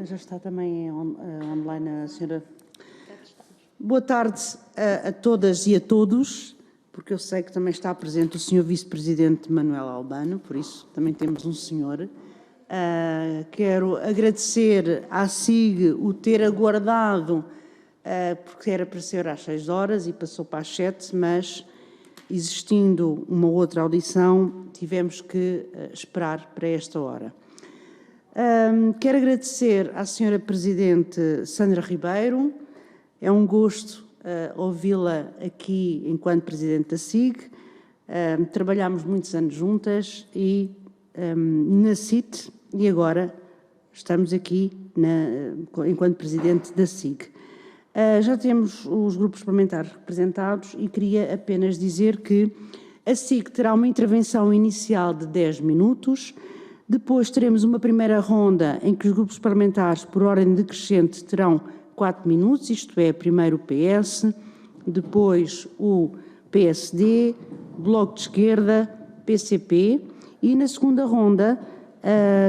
Já está também online a senhora. Boa tarde a todas e a todos, porque eu sei que também está presente o senhor vice-presidente Manuel Albano, por isso também temos um senhor. Quero agradecer à SIG o ter aguardado, porque era para ser às 6 horas e passou para as 7, mas existindo uma outra audição, tivemos que esperar para esta hora. Quero agradecer à senhora Presidente Sandra Ribeiro. É um gosto ouvi-la aqui enquanto Presidente da SIG. Trabalhámos muitos anos juntas e na CIT e agora estamos aqui enquanto Presidente da SIG. Já temos os grupos parlamentares representados e queria apenas dizer que a SIG terá uma intervenção inicial de 10 minutos. Depois teremos uma primeira ronda em que os grupos parlamentares, por ordem decrescente, terão 4 minutos, isto é, primeiro o PS, depois o PSD, Bloco de Esquerda, PCP, e na segunda ronda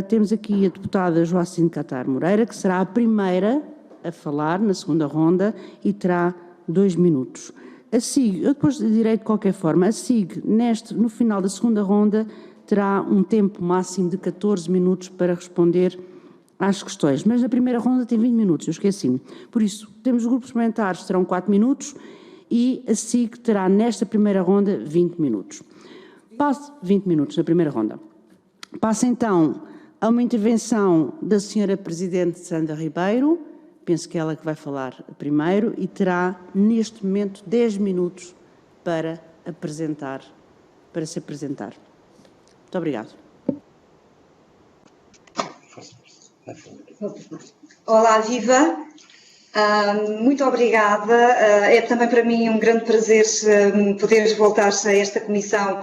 temos aqui a deputada Joacine Catar Moreira, que será a primeira a falar na segunda ronda e terá 2 minutos. A SIG, eu depois direi de qualquer forma, a SIG, no final da segunda ronda, terá um tempo máximo de 14 minutos para responder às questões, mas na primeira ronda tem 20 minutos, eu esqueci-me. Por isso, temos os grupos parlamentares que terão 4 minutos e a SIG terá nesta primeira ronda 20 minutos. 20 minutos na primeira ronda. Passa então a uma intervenção da senhora Presidente Sandra Ribeiro, penso que é ela que vai falar primeiro, e terá neste momento 10 minutos para se apresentar. Muito obrigado. Olá, viva! Muito obrigada. É também para mim um grande prazer poder voltar a esta comissão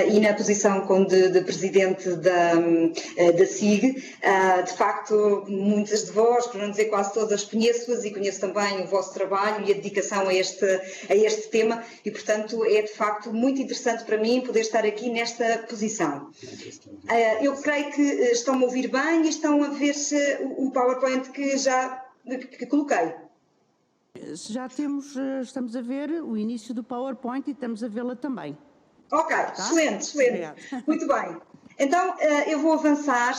e na posição de Presidente da SIG. De facto, muitas de vós, por não dizer quase todas, conheço-as e conheço também o vosso trabalho e a dedicação a este tema e, portanto, é de facto muito interessante para mim poder estar aqui nesta posição. Eu creio que estão-me a ouvir bem e estão a ver o PowerPoint que coloquei. Já estamos a ver o início do PowerPoint e estamos a vê-la também. Ok, tá? Excelente. Obrigada. Muito bem. Então, eu vou avançar.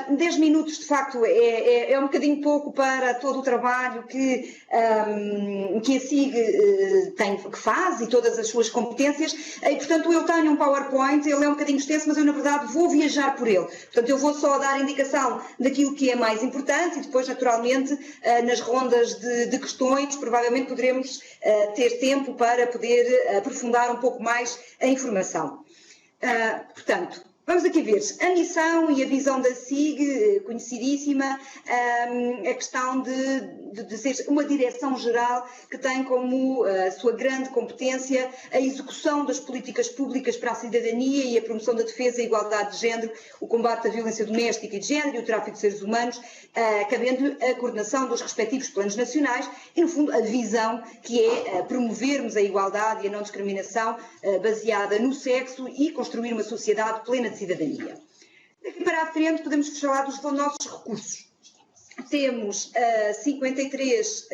10 minutos, de facto, é um bocadinho pouco para todo o trabalho que a SIG que faz e todas as suas competências. E, portanto, eu tenho um PowerPoint, ele é um bocadinho extenso, mas eu, na verdade, vou viajar por ele. Portanto, eu vou só dar indicação daquilo que é mais importante e depois, naturalmente, nas rondas de questões, provavelmente poderemos ter tempo para poder aprofundar um pouco mais a informação. Portanto, vamos aqui ver a missão e a visão da SIG, conhecidíssima, a questão de ser uma direção-geral que tem como sua grande competência a execução das políticas públicas para a cidadania e a promoção da defesa e igualdade de género, o combate à violência doméstica e de género e o tráfico de seres humanos, cabendo a coordenação dos respectivos planos nacionais e, no fundo, a visão que é promovermos a igualdade e a não discriminação baseada no sexo e construir uma sociedade plena de cidadania. Daqui para a frente podemos falar dos nossos recursos. Temos 53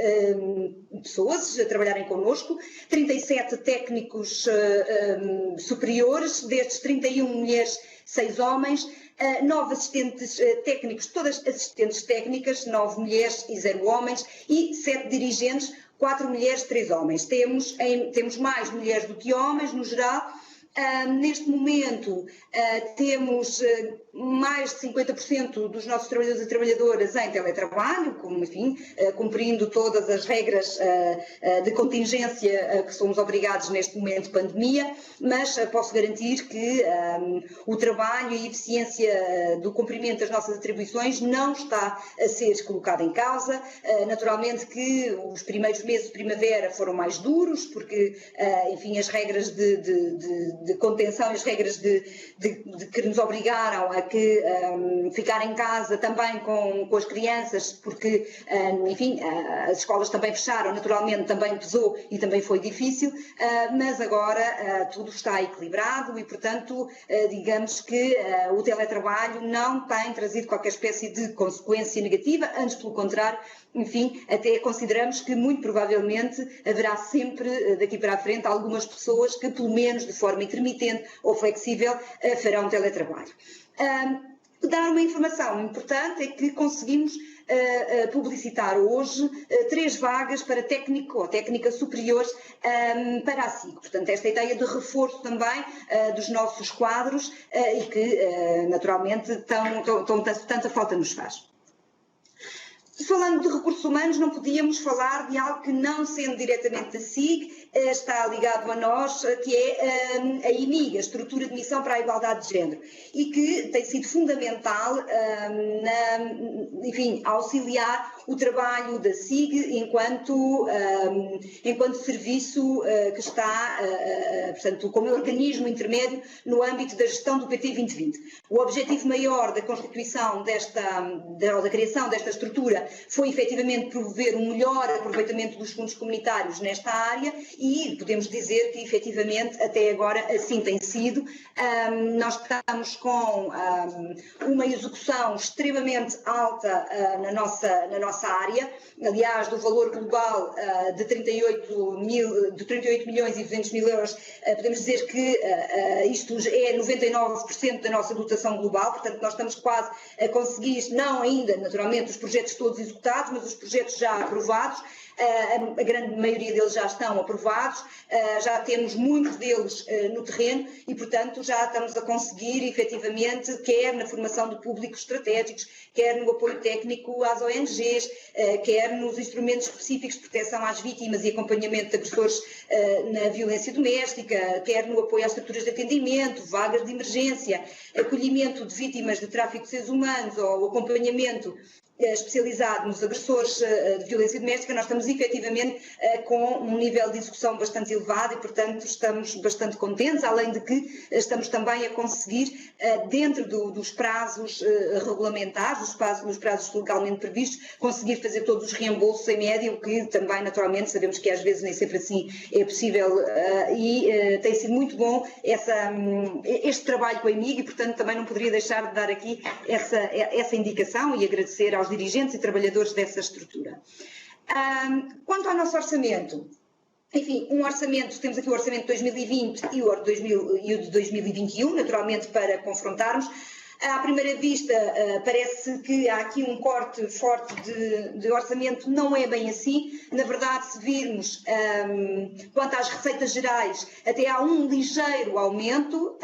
pessoas a trabalharem connosco, 37 técnicos superiores, destes 31 mulheres, 6 homens, 9 assistentes técnicos, todas assistentes técnicas, 9 mulheres e 0 homens, e 7 dirigentes, 4 mulheres, 3 homens. Temos mais mulheres do que homens, no geral. Neste momento, temos mais de 50% dos nossos trabalhadores e trabalhadoras em teletrabalho, cumprindo todas as regras de contingência que somos obrigados neste momento de pandemia, mas posso garantir que o trabalho e a eficiência do cumprimento das nossas atribuições não está a ser colocado em causa. Naturalmente que os primeiros meses de primavera foram mais duros, porque, as regras de de contenção e as regras que nos obrigaram a que ficar em casa também com as crianças, porque, enfim, as escolas também fecharam, naturalmente também pesou e também foi difícil, mas agora tudo está equilibrado e, portanto, digamos que o teletrabalho não tem trazido qualquer espécie de consequência negativa, antes pelo contrário, enfim, até consideramos que muito provavelmente haverá sempre daqui para a frente algumas pessoas que, pelo menos de forma intermitente ou flexível, farão teletrabalho. Dar uma informação importante é que conseguimos publicitar hoje 3 vagas para técnico ou técnica superiores para a SIG. Portanto, esta ideia de reforço também dos nossos quadros e que, naturalmente, tanta falta nos faz. Falando de recursos humanos, não podíamos falar de algo que, não sendo diretamente da SIG, está ligado a nós, que é a IMIG, a Estrutura de Missão para a Igualdade de Género, e que tem sido fundamental enfim, auxiliar o trabalho da SIG enquanto serviço que está, portanto, como organismo intermédio no âmbito da gestão do PT 2020. O objetivo maior da constituição da criação desta estrutura foi efetivamente promover um melhor aproveitamento dos fundos comunitários nesta área e podemos dizer que efetivamente até agora assim tem sido. Nós estamos com uma execução extremamente alta na nossa área, aliás do valor global de 38 milhões e 200 mil euros, podemos dizer que isto é 99% da nossa dotação global, portanto nós estamos quase a conseguir, não ainda naturalmente os projetos todos executados, mas os projetos já aprovados. A grande maioria deles já estão aprovados, já temos muitos deles no terreno e, portanto, já estamos a conseguir, efetivamente, quer na formação de públicos estratégicos, quer no apoio técnico às ONGs, quer nos instrumentos específicos de proteção às vítimas e acompanhamento de agressores na violência doméstica, quer no apoio às estruturas de atendimento, vagas de emergência, acolhimento de vítimas de tráfico de seres humanos ou acompanhamento especializado nos agressores de violência doméstica. Nós estamos efetivamente com um nível de execução bastante elevado e, portanto, estamos bastante contentes, além de que estamos também a conseguir, dentro dos prazos regulamentares, dos prazos legalmente previstos, conseguir fazer todos os reembolsos em média, o que também, naturalmente, sabemos que às vezes nem sempre assim é possível e tem sido muito bom este trabalho com a IMIG e, portanto, também não poderia deixar de dar aqui essa indicação e agradecer aos dirigentes e trabalhadores dessa estrutura. Quanto ao nosso orçamento, enfim, temos aqui o orçamento de 2020 e o de 2021, naturalmente para confrontarmos. À primeira vista, parece que há aqui um corte forte de orçamento, não é bem assim. Na verdade, se virmos quanto às receitas gerais, até há um ligeiro aumento,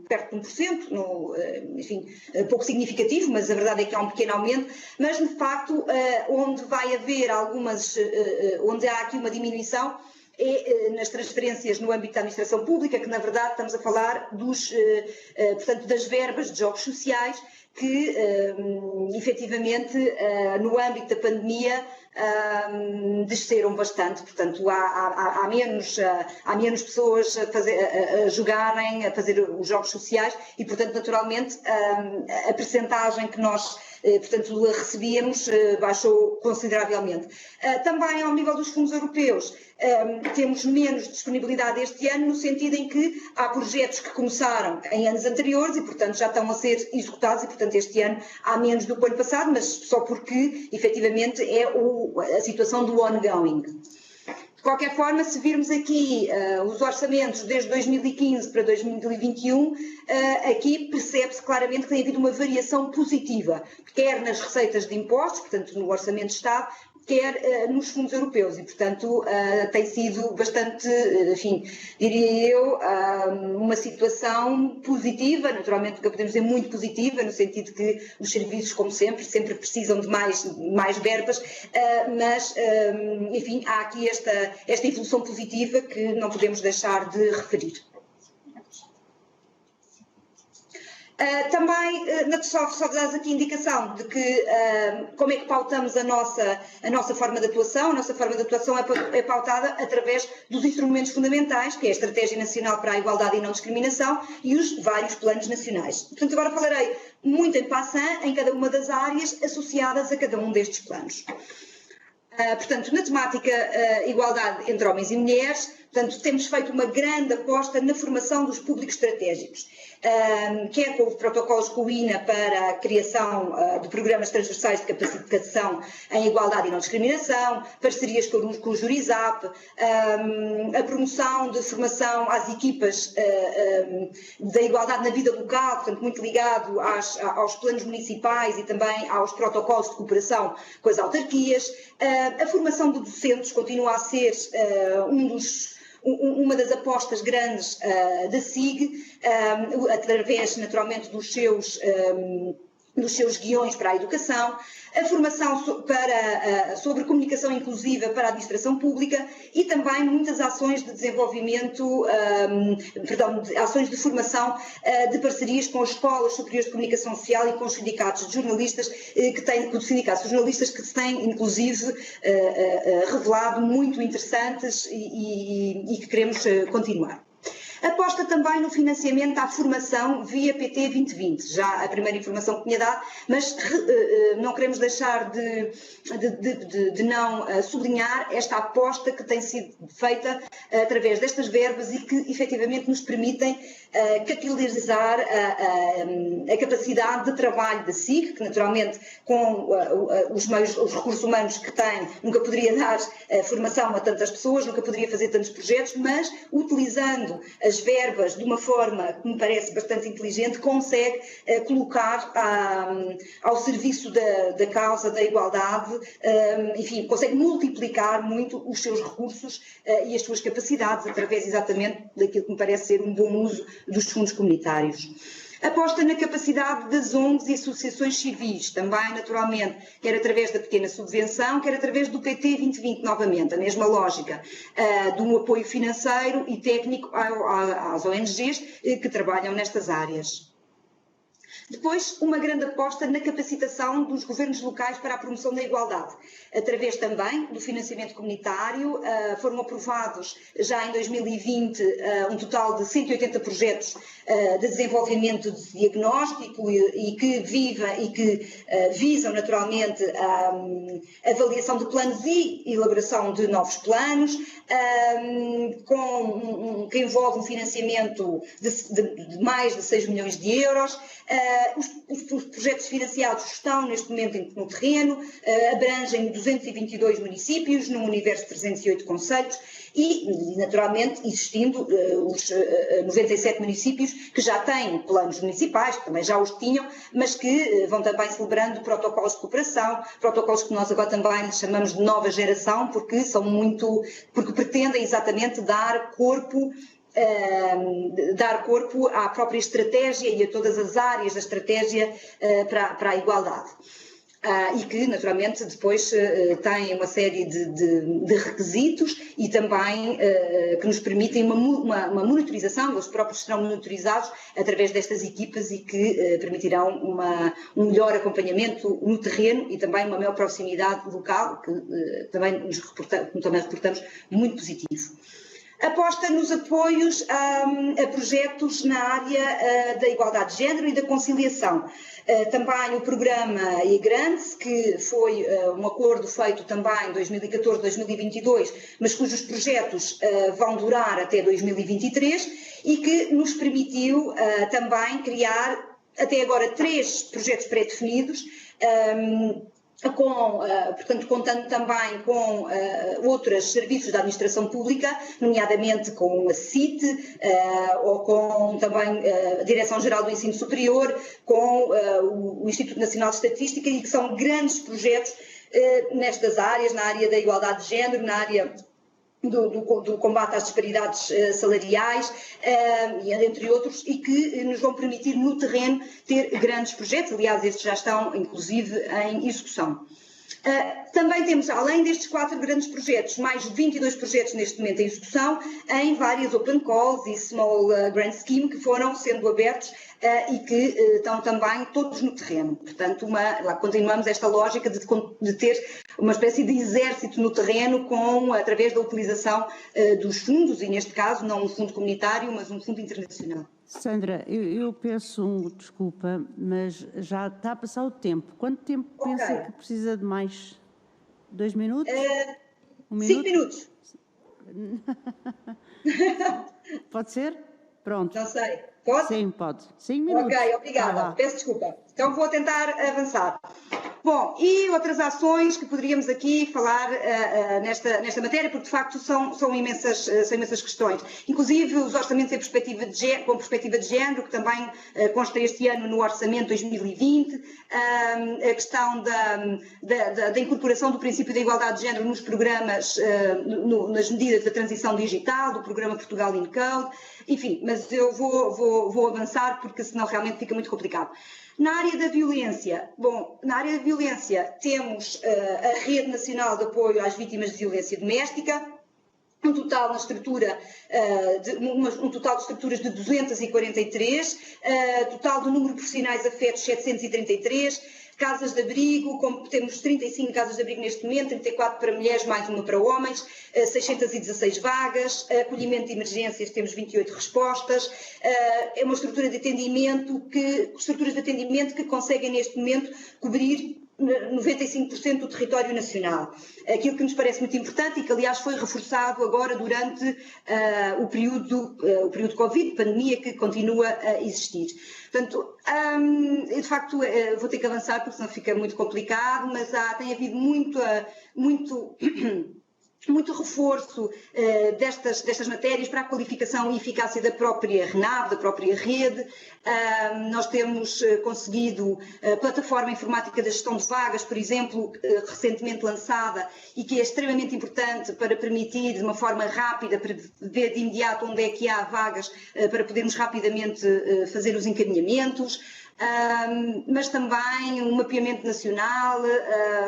perto de 1%, enfim, pouco significativo, mas a verdade é que há um pequeno aumento. Mas, de facto, onde vai haver onde há aqui uma diminuição, é nas transferências no âmbito da administração pública, que na verdade estamos a falar portanto, das verbas de jogos sociais que efetivamente no âmbito da pandemia desceram bastante, portanto há menos pessoas a jogarem, a fazer os jogos sociais e, portanto, naturalmente a percentagem que nós portanto recebíamos baixou consideravelmente. Também ao nível dos fundos europeus temos menos disponibilidade este ano, no sentido em que há projetos que começaram em anos anteriores e, portanto, já estão a ser executados e, portanto, este ano há menos do que o ano passado, mas só porque, efetivamente, é a situação do ongoing. De qualquer forma, se virmos aqui os orçamentos desde 2015 para 2021, aqui percebe-se claramente que tem havido uma variação positiva, quer nas receitas de impostos, portanto, no Orçamento de Estado, quer nos fundos europeus e, portanto, tem sido bastante, enfim, diria eu, uma situação positiva, naturalmente nunca podemos dizer muito positiva, no sentido que os serviços, como sempre precisam de mais verbas, mas, enfim, há aqui esta evolução positiva que não podemos deixar de referir. Também, só dar aqui indicação de que como é que pautamos a nossa forma de atuação. A nossa forma de atuação é pautada através dos instrumentos fundamentais, que é a Estratégia Nacional para a Igualdade e Não Discriminação e os vários planos nacionais. Portanto, agora falarei muito em passant em cada uma das áreas associadas a cada um destes planos. Portanto, na temática igualdade entre homens e mulheres, portanto, temos feito uma grande aposta na formação dos públicos estratégicos, quer com os protocolos com o INA para a criação de programas transversais de capacitação em igualdade e não discriminação, parcerias com o Jurizap, a promoção de formação às equipas da igualdade na vida local, portanto, muito ligado aos planos municipais e também aos protocolos de cooperação com as autarquias. A formação de docentes continua a ser uma das apostas grandes da SIG, através naturalmente dos seus guiões para a educação, a formação sobre comunicação inclusiva para a administração pública e também muitas ações de desenvolvimento, ações de formação de parcerias com as escolas superiores de comunicação social e com os sindicatos de jornalistas, com os sindicatos de jornalistas que se têm inclusive revelado muito interessantes e que queremos continuar. Aposta também no financiamento à formação via PT 2020, já a primeira informação que tinha dado, mas não queremos deixar de não sublinhar esta aposta que tem sido feita através destas verbas e que efetivamente nos permitem capitalizar a capacidade de trabalho da SIG, que naturalmente com os recursos humanos que tem nunca poderia dar formação a tantas pessoas, nunca poderia fazer tantos projetos, mas utilizando as verbas de uma forma que me parece bastante inteligente, consegue colocar ao serviço da causa da igualdade, enfim, consegue multiplicar muito os seus recursos e as suas capacidades através exatamente daquilo que me parece ser um bom uso dos fundos comunitários. Aposta na capacidade das ONGs e associações civis, também naturalmente, quer através da pequena subvenção, quer através do PT 2020 novamente, a mesma lógica, de um apoio financeiro e técnico às ONGs que trabalham nestas áreas. Depois, uma grande aposta na capacitação dos governos locais para a promoção da igualdade, através também do financiamento comunitário. Foram aprovados já em 2020 um total de 180 projetos de desenvolvimento de diagnóstico e que visam naturalmente a avaliação de planos e elaboração de novos planos, que envolve um financiamento de mais de 6 milhões de euros. Os projetos financiados estão neste momento no terreno, abrangem 222 municípios, num universo de 308 concelhos e, naturalmente, existindo os 97 municípios que já têm planos municipais, que também já os tinham, mas que vão também celebrando protocolos de cooperação, protocolos que nós agora também chamamos de nova geração, porque pretendem exatamente dar corpo à própria estratégia e a todas as áreas da estratégia para a igualdade. E que, naturalmente, depois têm uma série de requisitos e também que nos permitem uma monitorização, eles próprios serão monitorizados através destas equipas e que permitirão um melhor acompanhamento no terreno e também uma maior proximidade local, que também reportamos muito positivo. Aposta nos apoios a projetos na área da igualdade de género e da conciliação. Também o programa IGRANTS, que foi um acordo feito também em 2014-2022, mas cujos projetos vão durar até 2023 e que nos permitiu também criar até agora 3 projetos pré-definidos, portanto, contando também com outros serviços da administração pública, nomeadamente com a CIT, ou com também a Direção-Geral do Ensino Superior, com o Instituto Nacional de Estatística, e que são grandes projetos nestas áreas, na área da igualdade de género, na área do combate às disparidades salariais, entre outros, e que nos vão permitir no terreno ter grandes projetos. Aliás, estes já estão inclusive em execução. Também temos, além destes 4 grandes projetos, mais 22 projetos neste momento em execução, em várias open calls e small grant scheme que foram sendo abertos e que estão também todos no terreno. Portanto, lá continuamos esta lógica de ter uma espécie de exército no terreno através da utilização dos fundos, e neste caso não um fundo comunitário, mas um fundo internacional. Sandra, eu peço desculpa, mas já está a passar o tempo. Quanto tempo pensa que precisa de mais? 2 minutos? 1 minuto? 5 minutos. Pode ser? Pronto. Não sei. Pode? Sim, pode. 5 minutos. Ok, obrigada. Peço desculpa. Então vou tentar avançar. Bom, e outras ações que poderíamos aqui falar nesta matéria, porque de facto são imensas questões. Inclusive os orçamentos com perspectiva de género, que também consta este ano no Orçamento 2020, a questão da incorporação do princípio da igualdade de género nos programas, nas medidas da transição digital, do programa Portugal in Code, enfim, mas eu vou avançar porque senão realmente fica muito complicado. Na área da violência, temos a Rede Nacional de Apoio às Vítimas de Violência Doméstica, um total de estruturas de 243, total do número de profissionais afetos 733, casas de abrigo, temos 35 casas de abrigo neste momento, 34 para mulheres, mais uma para homens, 616 vagas, acolhimento de emergências, temos 28 respostas, é uma estruturas de atendimento que conseguem neste momento cobrir 95% do território nacional. Aquilo que nos parece muito importante e que, aliás, foi reforçado agora durante o período Covid, pandemia, que continua a existir. Portanto, de facto, vou ter que avançar porque senão fica muito complicado, mas tem havido muito reforço destas matérias para a qualificação e eficácia da própria RENAV, da própria rede. Nós temos conseguido a plataforma informática da gestão de vagas, por exemplo, recentemente lançada, e que é extremamente importante para permitir, de uma forma rápida, para ver de imediato onde é que há vagas, para podermos rapidamente fazer os encaminhamentos. Mas também um mapeamento nacional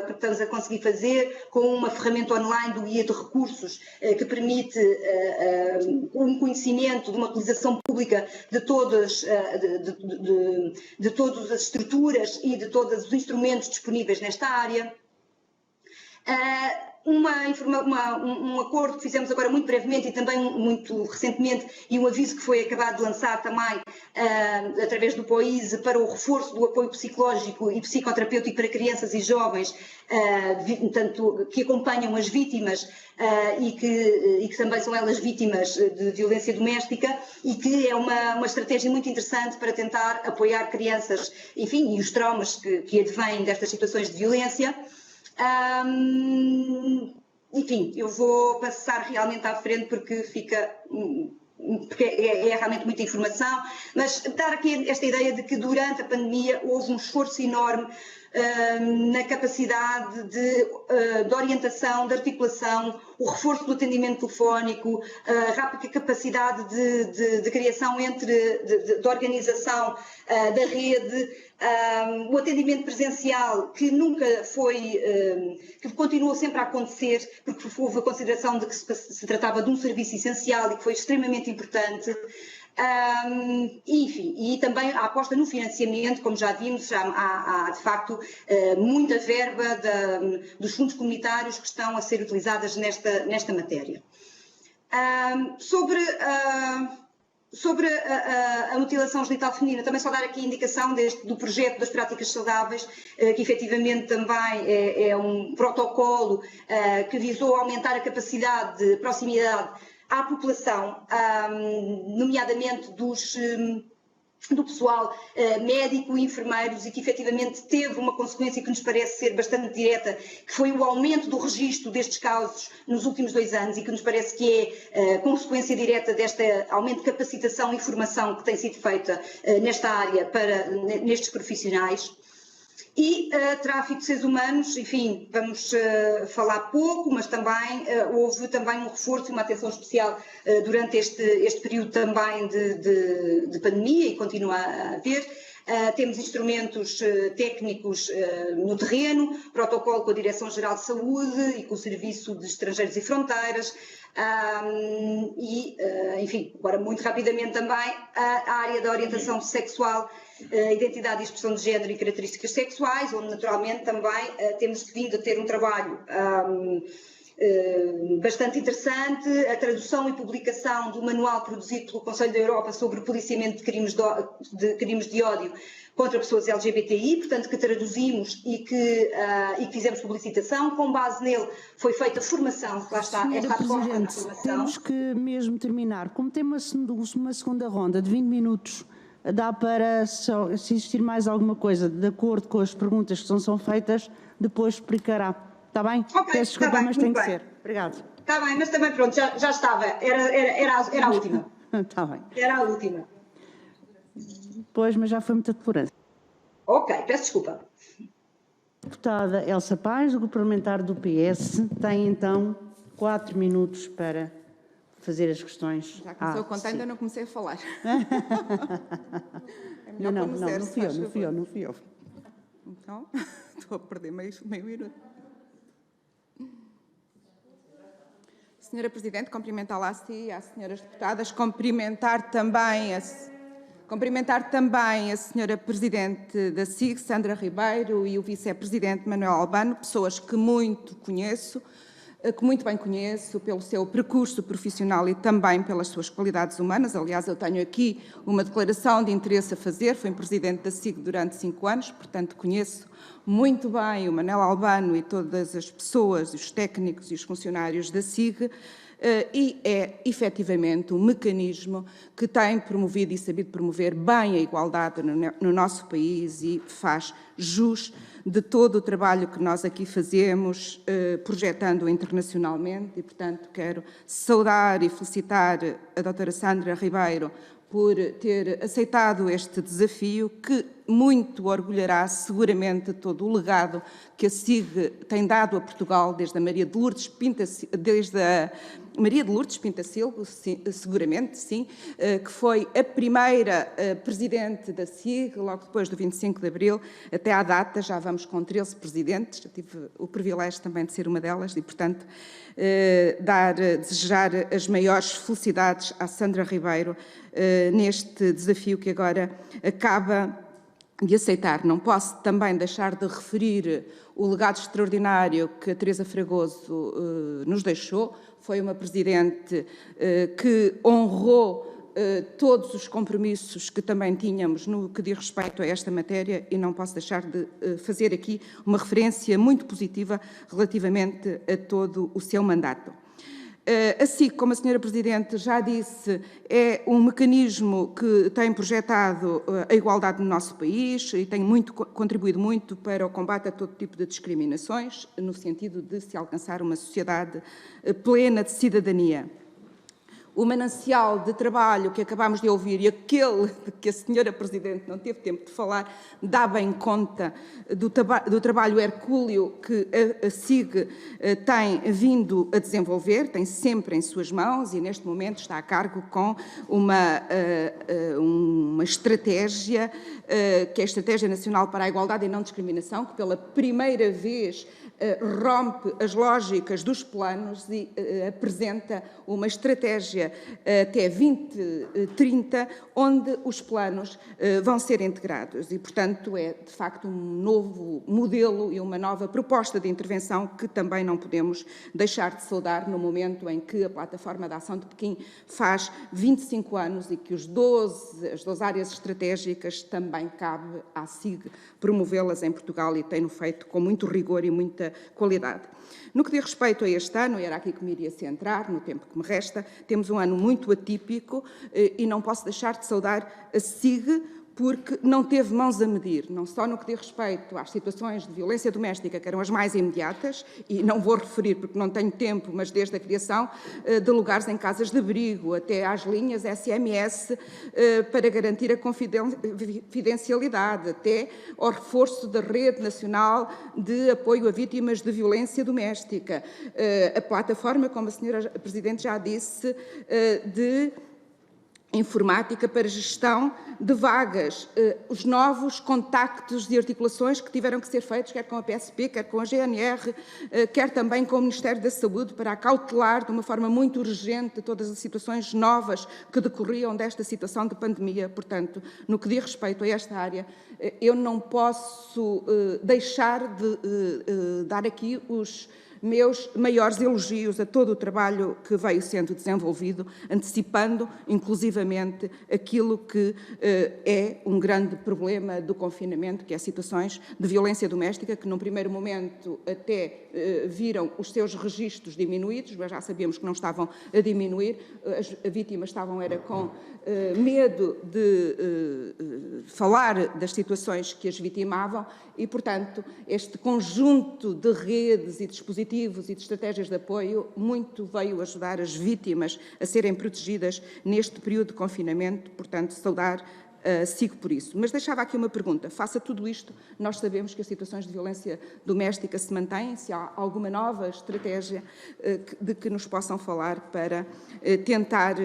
que estamos a conseguir fazer com uma ferramenta online do guia de recursos que permite um conhecimento de uma utilização pública de todas as estruturas e de todos os instrumentos disponíveis nesta área. Um acordo que fizemos agora muito brevemente e também muito recentemente, e um aviso que foi acabado de lançar também através do POISE para o reforço do apoio psicológico e psicoterapêutico para crianças e jovens que acompanham as vítimas e que também são elas vítimas de violência doméstica, e que é uma estratégia muito interessante para tentar apoiar crianças, enfim, e os traumas que advêm destas situações de violência. Enfim, eu vou passar realmente à frente porque é realmente muita informação, mas dar aqui esta ideia de que durante a pandemia houve um esforço enorme na capacidade de orientação, de articulação, o reforço do atendimento telefónico, a rápida capacidade de criação de organização da rede, o atendimento presencial que nunca foi, que continuou sempre a acontecer, porque houve a consideração de que se tratava de um serviço essencial e que foi extremamente importante. Enfim, e também a aposta no financiamento, como já vimos, há de facto muita verba dos fundos comunitários que estão a ser utilizadas nesta matéria. Sobre a mutilação genital feminina, também só dar aqui a indicação do projeto das práticas saudáveis, que efetivamente também é um protocolo que visou aumentar a capacidade de proximidade à população, nomeadamente do pessoal médico e enfermeiros, e que efetivamente teve uma consequência que nos parece ser bastante direta, que foi o aumento do registro destes casos nos últimos 2 anos, e que nos parece que é consequência direta deste aumento de capacitação e formação que tem sido feita nesta área nestes profissionais. E tráfico de seres humanos, enfim, vamos falar pouco, mas também houve também um reforço e uma atenção especial durante este período também de pandemia, e continua a haver. Temos instrumentos técnicos no terreno, protocolo com a Direção-Geral de Saúde e com o Serviço de Estrangeiros e Fronteiras, enfim, agora muito rapidamente também, a área da orientação sexual, identidade e expressão de género e características sexuais, onde naturalmente também temos vindo a ter um trabalho bastante interessante, a tradução e publicação do manual produzido pelo Conselho da Europa sobre o policiamento de crimes de ódio contra pessoas LGBTI, portanto que traduzimos e que fizemos publicitação. Com base nele foi feita formação, lá está, Senhora esta aposta na Presidente, formação. temos que mesmo terminar. Como tem uma segunda ronda de 20 minutos, dá para, se existir mais alguma coisa, de acordo com as perguntas que são feitas, depois explicará. Está bem? Okay, Peço desculpa, mas tem que bem. ser. Obrigado. Está bem, mas também pronto, já estava. Era a última. Está bem. Era a última. Pois, mas já foi muita tolerância. Ok, peço desculpa. Deputada Elsa Paz, do Grupo Parlamentar do PS, tem então 4 minutos para fazer as questões. Já começou a contar, ainda não comecei a falar. Não fui eu. Então, estou a perder meio minuto. Senhora Presidente, cumprimentá-la a si e às senhoras deputadas, cumprimentar também a senhora Presidente da SIG, Sandra Ribeiro, e o Vice-Presidente Manuel Albano, pessoas que muito bem conheço pelo seu percurso profissional e também pelas suas qualidades humanas. Aliás, eu tenho aqui uma declaração de interesse a fazer. Fui Presidente da SIG durante 5 anos, portanto conheço muito bem o Manuel Albano e todas as pessoas, os técnicos e os funcionários da SIG, e é efetivamente um mecanismo que tem promovido e sabido promover bem a igualdade no nosso país e faz jus de todo o trabalho que nós aqui fazemos, projetando internacionalmente, e, portanto, quero saudar e felicitar a doutora Sandra Ribeiro por ter aceitado este desafio, que muito orgulhará seguramente todo o legado que a SIG tem dado a Portugal desde a Maria de Lourdes Pintacilgo, seguramente, sim, que foi a primeira presidente da SIG, logo depois do 25 de Abril, até à data, já vamos com 13 presidentes, já tive o privilégio também de ser uma delas e, portanto, desejar as maiores felicidades à Sandra Ribeiro neste desafio que agora acaba de aceitar. Não posso também deixar de referir o legado extraordinário que a Teresa Fragoso nos deixou. Foi uma Presidente que honrou todos os compromissos que também tínhamos no que diz respeito a esta matéria, e não posso deixar de fazer aqui uma referência muito positiva relativamente a todo o seu mandato. Assim como a senhora Presidente já disse, é um mecanismo que tem projetado a igualdade no nosso país e tem contribuído muito para o combate a todo tipo de discriminações, no sentido de se alcançar uma sociedade plena de cidadania. O manancial de trabalho que acabámos de ouvir e aquele de que a senhora Presidente não teve tempo de falar, dá bem conta do trabalho hercúleo que a SIG tem vindo a desenvolver, tem sempre em suas mãos e neste momento está a cargo com uma estratégia, que é a Estratégia Nacional para a Igualdade e Não Discriminação, que pela primeira vez rompe as lógicas dos planos e apresenta uma estratégia até 2030, onde os planos vão ser integrados e, portanto, é de facto um novo modelo e uma nova proposta de intervenção que também não podemos deixar de saudar no momento em que a Plataforma de Ação de Pequim faz 25 anos e que as 12 áreas estratégicas também cabe à SIG promovê-las em Portugal e tem-no feito com muito rigor e muita qualidade. No que diz respeito a este ano, e era aqui que me iria centrar, no tempo que me resta, temos um ano muito atípico e não posso deixar de saudar a SIG, porque não teve mãos a medir, não só no que diz respeito às situações de violência doméstica, que eram as mais imediatas, e não vou referir porque não tenho tempo, mas desde a criação de lugares em casas de abrigo, até às linhas SMS para garantir a confidencialidade, até ao reforço da Rede Nacional de Apoio a Vítimas de Violência Doméstica, a plataforma, como a senhora Presidente já disse, de informática para gestão de vagas, os novos contactos de articulações que tiveram que ser feitos, quer com a PSP, quer com a GNR, quer também com o Ministério da Saúde, para acautelar de uma forma muito urgente todas as situações novas que decorriam desta situação de pandemia. Portanto, no que diz respeito a esta área, eu não posso deixar de dar aqui os meus maiores elogios a todo o trabalho que veio sendo desenvolvido, antecipando, inclusivamente, aquilo que é um grande problema do confinamento, que é situações de violência doméstica, que num primeiro momento até viram os seus registros diminuídos, mas já sabíamos que não estavam a diminuir, as vítimas estavam com medo de falar das situações que as vitimavam e, portanto, este conjunto de redes e dispositivos e de estratégias de apoio muito veio ajudar as vítimas a serem protegidas neste período de confinamento, portanto, saudar sigo por isso. Mas deixava aqui uma pergunta. Face a tudo isto, nós sabemos que as situações de violência doméstica se mantêm, se há alguma nova estratégia de que nos possam falar para tentar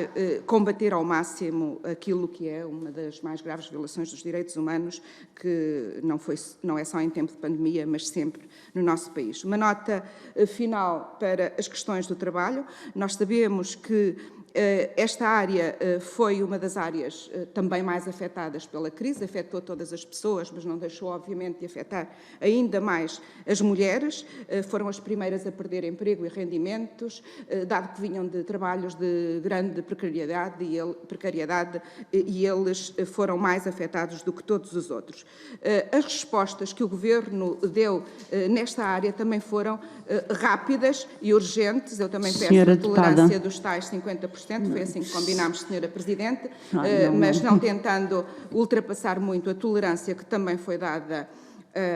combater ao máximo aquilo que é uma das mais graves violações dos direitos humanos, que não é só em tempo de pandemia, mas sempre no nosso país. Uma nota final para as questões do trabalho. Nós sabemos que esta área foi uma das áreas também mais afetadas pela crise, afetou todas as pessoas, mas não deixou, obviamente, de afetar ainda mais as mulheres. Foram as primeiras a perder emprego e rendimentos, dado que vinham de trabalhos de grande precariedade e eles foram mais afetados do que todos os outros. As respostas que o Governo deu nesta área também foram rápidas e urgentes. Eu também peço a tolerância dos tais 50%. Foi assim que combinámos, Senhora Presidente, mas não tentando ultrapassar muito a tolerância que também foi dada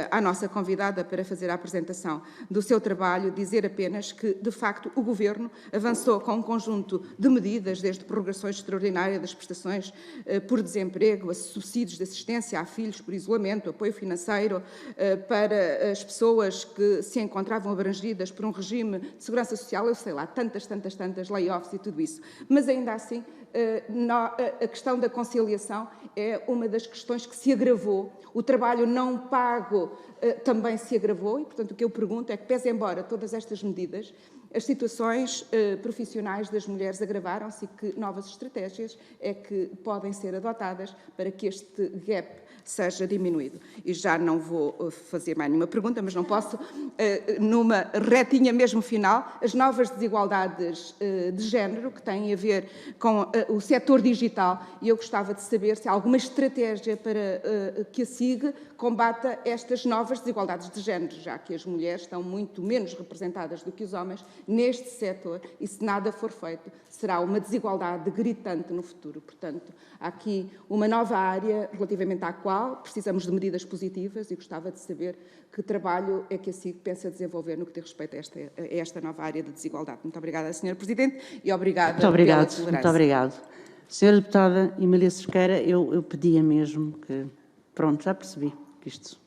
à nossa convidada para fazer a apresentação do seu trabalho, dizer apenas que, de facto, o Governo avançou com um conjunto de medidas, desde prorrogações extraordinárias das prestações por desemprego, a subsídios de assistência a filhos por isolamento, apoio financeiro para as pessoas que se encontravam abrangidas por um regime de segurança social, eu sei lá, tantas layoffs e tudo isso. Mas ainda assim, a questão da conciliação é uma das questões que se agravou. O trabalho não pago também se agravou e, portanto, o que eu pergunto é que, pese embora todas estas medidas, as situações profissionais das mulheres agravaram-se e que novas estratégias é que podem ser adotadas para que este gap seja diminuído. E já não vou fazer mais nenhuma pergunta, mas não posso, numa retinha mesmo final, as novas desigualdades de género que têm a ver com o setor digital, e eu gostava de saber se há alguma estratégia para que a SIG combata estas novas desigualdades de género, já que as mulheres estão muito menos representadas do que os homens neste setor, e se nada for feito, será uma desigualdade gritante no futuro. Portanto, há aqui uma nova área relativamente à qual precisamos de medidas positivas e gostava de saber que trabalho é que a SIG pensa desenvolver no que diz respeito a esta nova área de desigualdade. Muito obrigada, Sra. Presidente, e obrigada pela tolerância. Muito obrigado. Sra. Deputada Emília Cerqueira, eu pedia mesmo que... Pronto, já percebi que isto...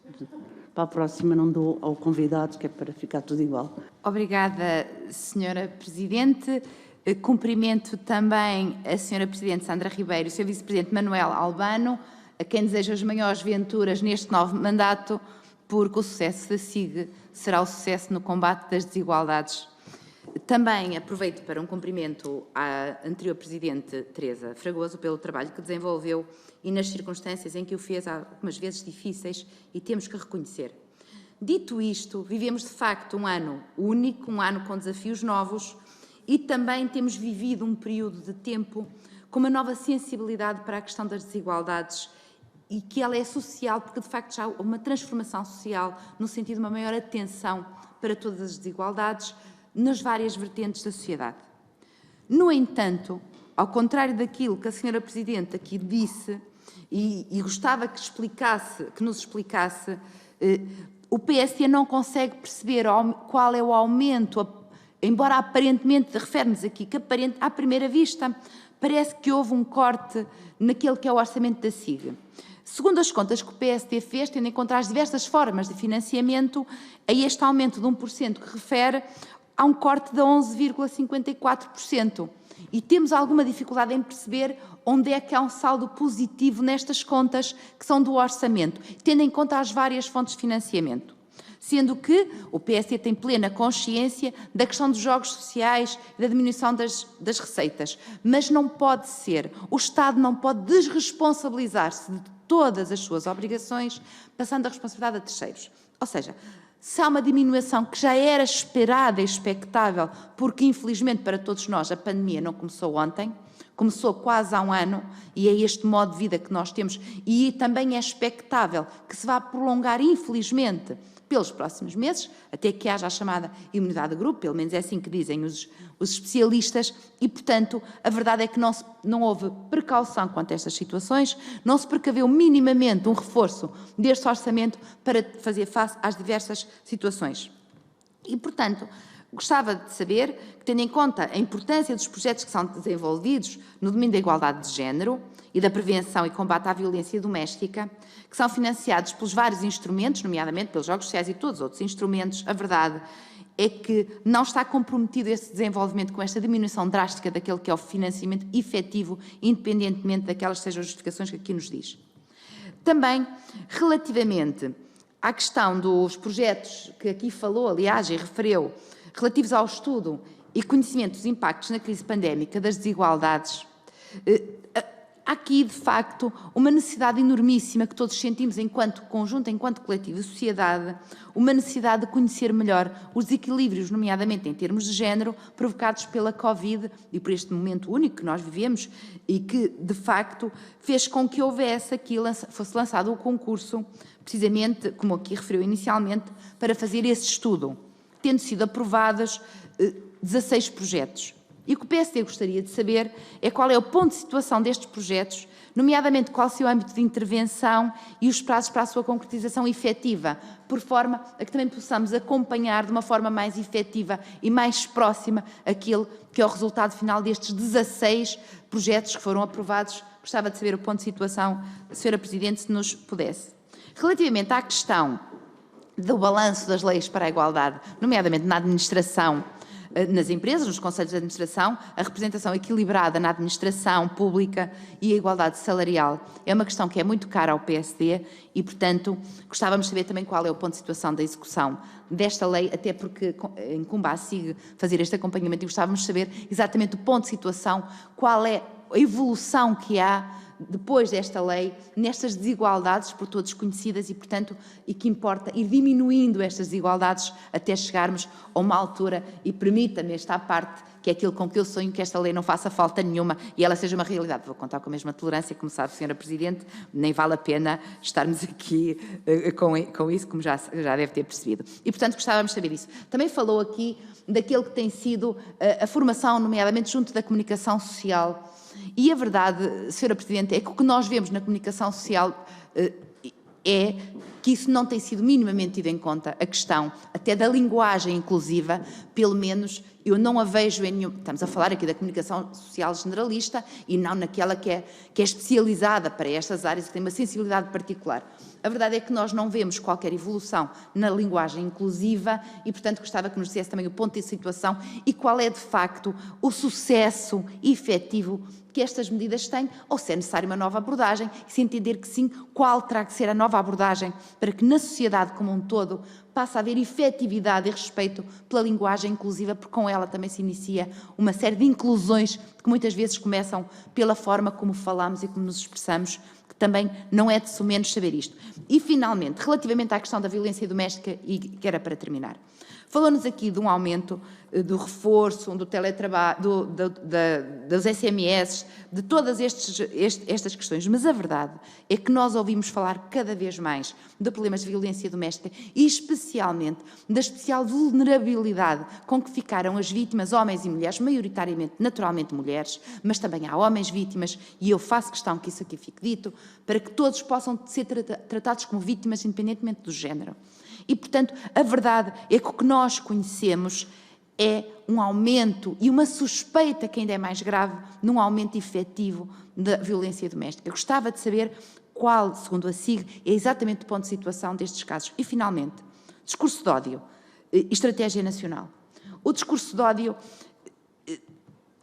Para a próxima não dou ao convidado, que é para ficar tudo igual. Obrigada, Sra. Presidente. Cumprimento também a Sra. Presidente Sandra Ribeiro e o Sr. Vice-Presidente Manuel Albano, a quem desejo as maiores venturas neste novo mandato, porque o sucesso da SIG será o sucesso no combate das desigualdades. Também aproveito para um cumprimento à anterior Presidente Teresa Fragoso pelo trabalho que desenvolveu e nas circunstâncias em que o fez, algumas vezes difíceis, e temos que reconhecer. Dito isto, vivemos de facto um ano único, um ano com desafios novos, e também temos vivido um período de tempo com uma nova sensibilidade para a questão das desigualdades, e que ela é social, porque de facto já há uma transformação social no sentido de uma maior atenção para todas as desigualdades nas várias vertentes da sociedade. No entanto, ao contrário daquilo que a Sra. Presidente aqui disse, e gostava que nos explicasse, o PSD não consegue perceber qual é o aumento, embora aparentemente, refere-nos aqui, que à primeira vista parece que houve um corte naquele que é o orçamento da SIG. Segundo as contas que o PSD fez, tendo em conta as diversas formas de financiamento, a este aumento de 1% que refere, há um corte de 11,54%. E temos alguma dificuldade em perceber onde é que há um saldo positivo nestas contas que são do orçamento, tendo em conta as várias fontes de financiamento. Sendo que o PSD tem plena consciência da questão dos jogos sociais e da diminuição das receitas. Mas não pode ser, o Estado não pode desresponsabilizar-se de todas as suas obrigações, passando a responsabilidade a terceiros. Ou seja, se há uma diminuição que já era esperada e expectável, porque infelizmente para todos nós a pandemia não começou ontem, começou quase há um ano, e é este modo de vida que nós temos, e também é expectável que se vá prolongar, infelizmente, pelos próximos meses, até que haja a chamada imunidade de grupo, pelo menos é assim que dizem os especialistas, e, portanto, a verdade é que não houve precaução quanto a estas situações, não se precaveu minimamente um reforço deste orçamento para fazer face às diversas situações. E, portanto, gostava de saber, que, tendo em conta a importância dos projetos que são desenvolvidos no domínio da igualdade de género e da prevenção e combate à violência doméstica, que são financiados pelos vários instrumentos, nomeadamente pelos jogos sociais e todos os outros instrumentos, a verdade é que não está comprometido esse desenvolvimento com esta diminuição drástica daquele que é o financiamento efetivo, independentemente daquelas sejam as justificações que aqui nos diz. Também, relativamente à questão dos projetos que aqui falou, aliás, e referiu, relativos ao estudo e conhecimento dos impactos na crise pandémica das desigualdades, há aqui, de facto, uma necessidade enormíssima que todos sentimos enquanto conjunto, enquanto coletivo e sociedade, uma necessidade de conhecer melhor os desequilíbrios, nomeadamente em termos de género, provocados pela Covid e por este momento único que nós vivemos e que, de facto, fez com que houvesse aqui, fosse lançado o concurso, precisamente, como aqui referiu inicialmente, para fazer esse estudo, tendo sido aprovados 16 projetos. E o que o PSD gostaria de saber é qual é o ponto de situação destes projetos, nomeadamente qual é o seu âmbito de intervenção e os prazos para a sua concretização efetiva, por forma a que também possamos acompanhar de uma forma mais efetiva e mais próxima aquilo que é o resultado final destes 16 projetos que foram aprovados. Gostava de saber o ponto de situação, Sra. Presidente, se nos pudesse. Relativamente à questão do balanço das leis para a igualdade, nomeadamente na administração, nas empresas, nos conselhos de administração, a representação equilibrada na administração pública e a igualdade salarial é uma questão que é muito cara ao PSD e, portanto, gostávamos de saber também qual é o ponto de situação da execução desta lei, até porque incumbe à SIG fazer este acompanhamento e gostávamos de saber exatamente o ponto de situação, qual é a evolução que há depois desta lei, nestas desigualdades por todos conhecidas e, portanto, e que importa ir diminuindo estas desigualdades até chegarmos a uma altura, e permita-me esta parte, que é aquilo com que eu sonho, que esta lei não faça falta nenhuma e ela seja uma realidade. Vou contar com a mesma tolerância, como sabe, Sra. Presidente, nem vale a pena estarmos aqui com isso, como já deve ter percebido. E, portanto, gostávamos de saber isso. Também falou aqui daquilo que tem sido a formação, nomeadamente junto da comunicação social. E a verdade, Sra. Presidente, é que o que nós vemos na comunicação social é que isso não tem sido minimamente tido em conta, a questão até da linguagem inclusiva, pelo menos eu não a vejo em nenhum... Estamos a falar aqui da comunicação social generalista e não naquela que é especializada para estas áreas, que tem uma sensibilidade particular. A verdade é que nós não vemos qualquer evolução na linguagem inclusiva e, portanto, gostava que nos dissesse também o ponto de situação e qual é, de facto, o sucesso efetivo que estas medidas têm, ou se é necessária uma nova abordagem, e se entender que sim, qual terá que ser a nova abordagem para que na sociedade como um todo passe a haver efetividade e respeito pela linguagem inclusiva, porque com ela também se inicia uma série de inclusões que muitas vezes começam pela forma como falamos e como nos expressamos, que também não é de sumenos saber isto. E, finalmente, relativamente à questão da violência doméstica, e que era para terminar, falou-nos aqui de um aumento do reforço, do teletrabalho, dos SMS, de todas estas questões, mas a verdade é que nós ouvimos falar cada vez mais de problemas de violência doméstica e especialmente da especial vulnerabilidade com que ficaram as vítimas, homens e mulheres, maioritariamente, naturalmente mulheres, mas também há homens vítimas e eu faço questão que isso aqui fique dito, para que todos possam ser tratados como vítimas independentemente do género. E, portanto, a verdade é que o que nós conhecemos é um aumento e uma suspeita, que ainda é mais grave, num aumento efetivo da violência doméstica. Eu gostava de saber qual, segundo a SIG, é exatamente o ponto de situação destes casos. E, finalmente, discurso de ódio e estratégia nacional. O discurso de ódio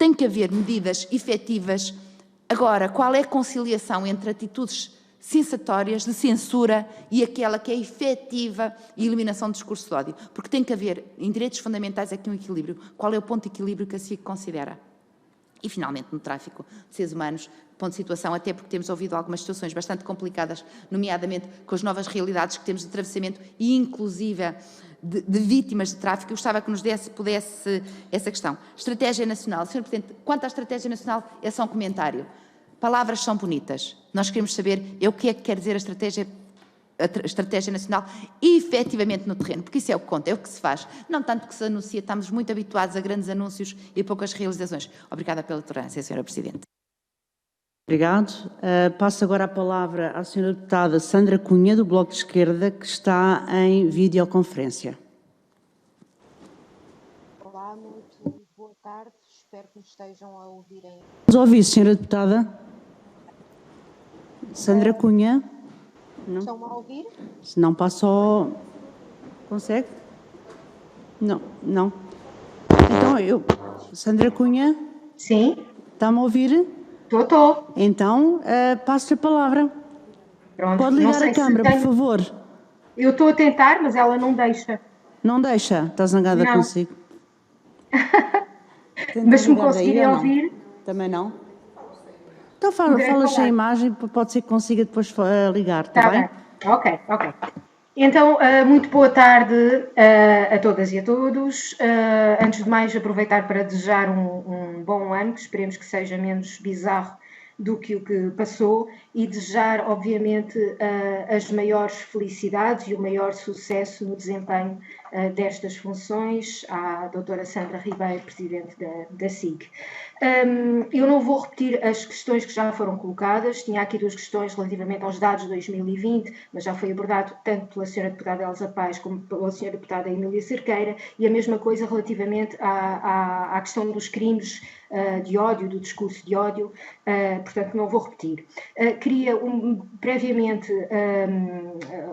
tem que haver medidas efetivas. Agora, qual é a conciliação entre atitudes sensatórias de censura e aquela que é efetiva e eliminação do discurso de ódio? Porque tem que haver, em direitos fundamentais, aqui um equilíbrio. Qual é o ponto de equilíbrio que a SIC considera? E, finalmente, no tráfico de seres humanos, ponto de situação, até porque temos ouvido algumas situações bastante complicadas, nomeadamente com as novas realidades que temos de atravessamento e, inclusive, de vítimas de tráfico. Eu gostava que nos pudesse essa questão. Estratégia Nacional. Sr. Presidente, quanto à Estratégia Nacional, é só um comentário. Palavras são bonitas. Nós queremos saber o que é que quer dizer a Estratégia Nacional efetivamente no terreno, porque isso é o que conta, é o que se faz. Não tanto que se anuncia, estamos muito habituados a grandes anúncios e poucas realizações. Obrigada pela tolerância, Sra. Presidente. Obrigado. Passo agora a palavra à Sra. Deputada Sandra Cunha, do Bloco de Esquerda, que está em videoconferência. Olá, muito boa tarde. Espero que nos estejam a ouvirem. Vamos ouvir, Sra. Deputada. Sandra Cunha. Não? Estão a ouvir? Se não, passo ao... Consegue? Não, não. Então, Sandra Cunha, Sim, está-me a ouvir? estou. Então, passo-lhe a palavra. Pronto. Pode Não ligar sei a se câmara, por favor. Eu estou a tentar, mas ela não deixa. Não deixa? Está zangada Não. consigo? Tenta Mas se me ligar daí conseguirem ou não? ouvir. Também não? Então Poderei fala sem falar. imagem, pode ser que consiga depois ligar, Está está bem? Ok. Então, muito boa tarde a todas e a todos. Antes de mais, aproveitar para desejar um bom ano, que esperemos que seja menos bizarro do que o que passou, e desejar, obviamente, as maiores felicidades e o maior sucesso no desempenho destas funções à doutora Sandra Ribeiro, Presidente da SIG. Eu não vou repetir as questões que já foram colocadas, tinha aqui duas questões relativamente aos dados de 2020, mas já foi abordado tanto pela Sra. Deputada Elsa Paz como pela Sra. Deputada Emília Cerqueira, e a mesma coisa relativamente à questão dos crimes de ódio, do discurso de ódio, portanto não vou repetir. Queria previamente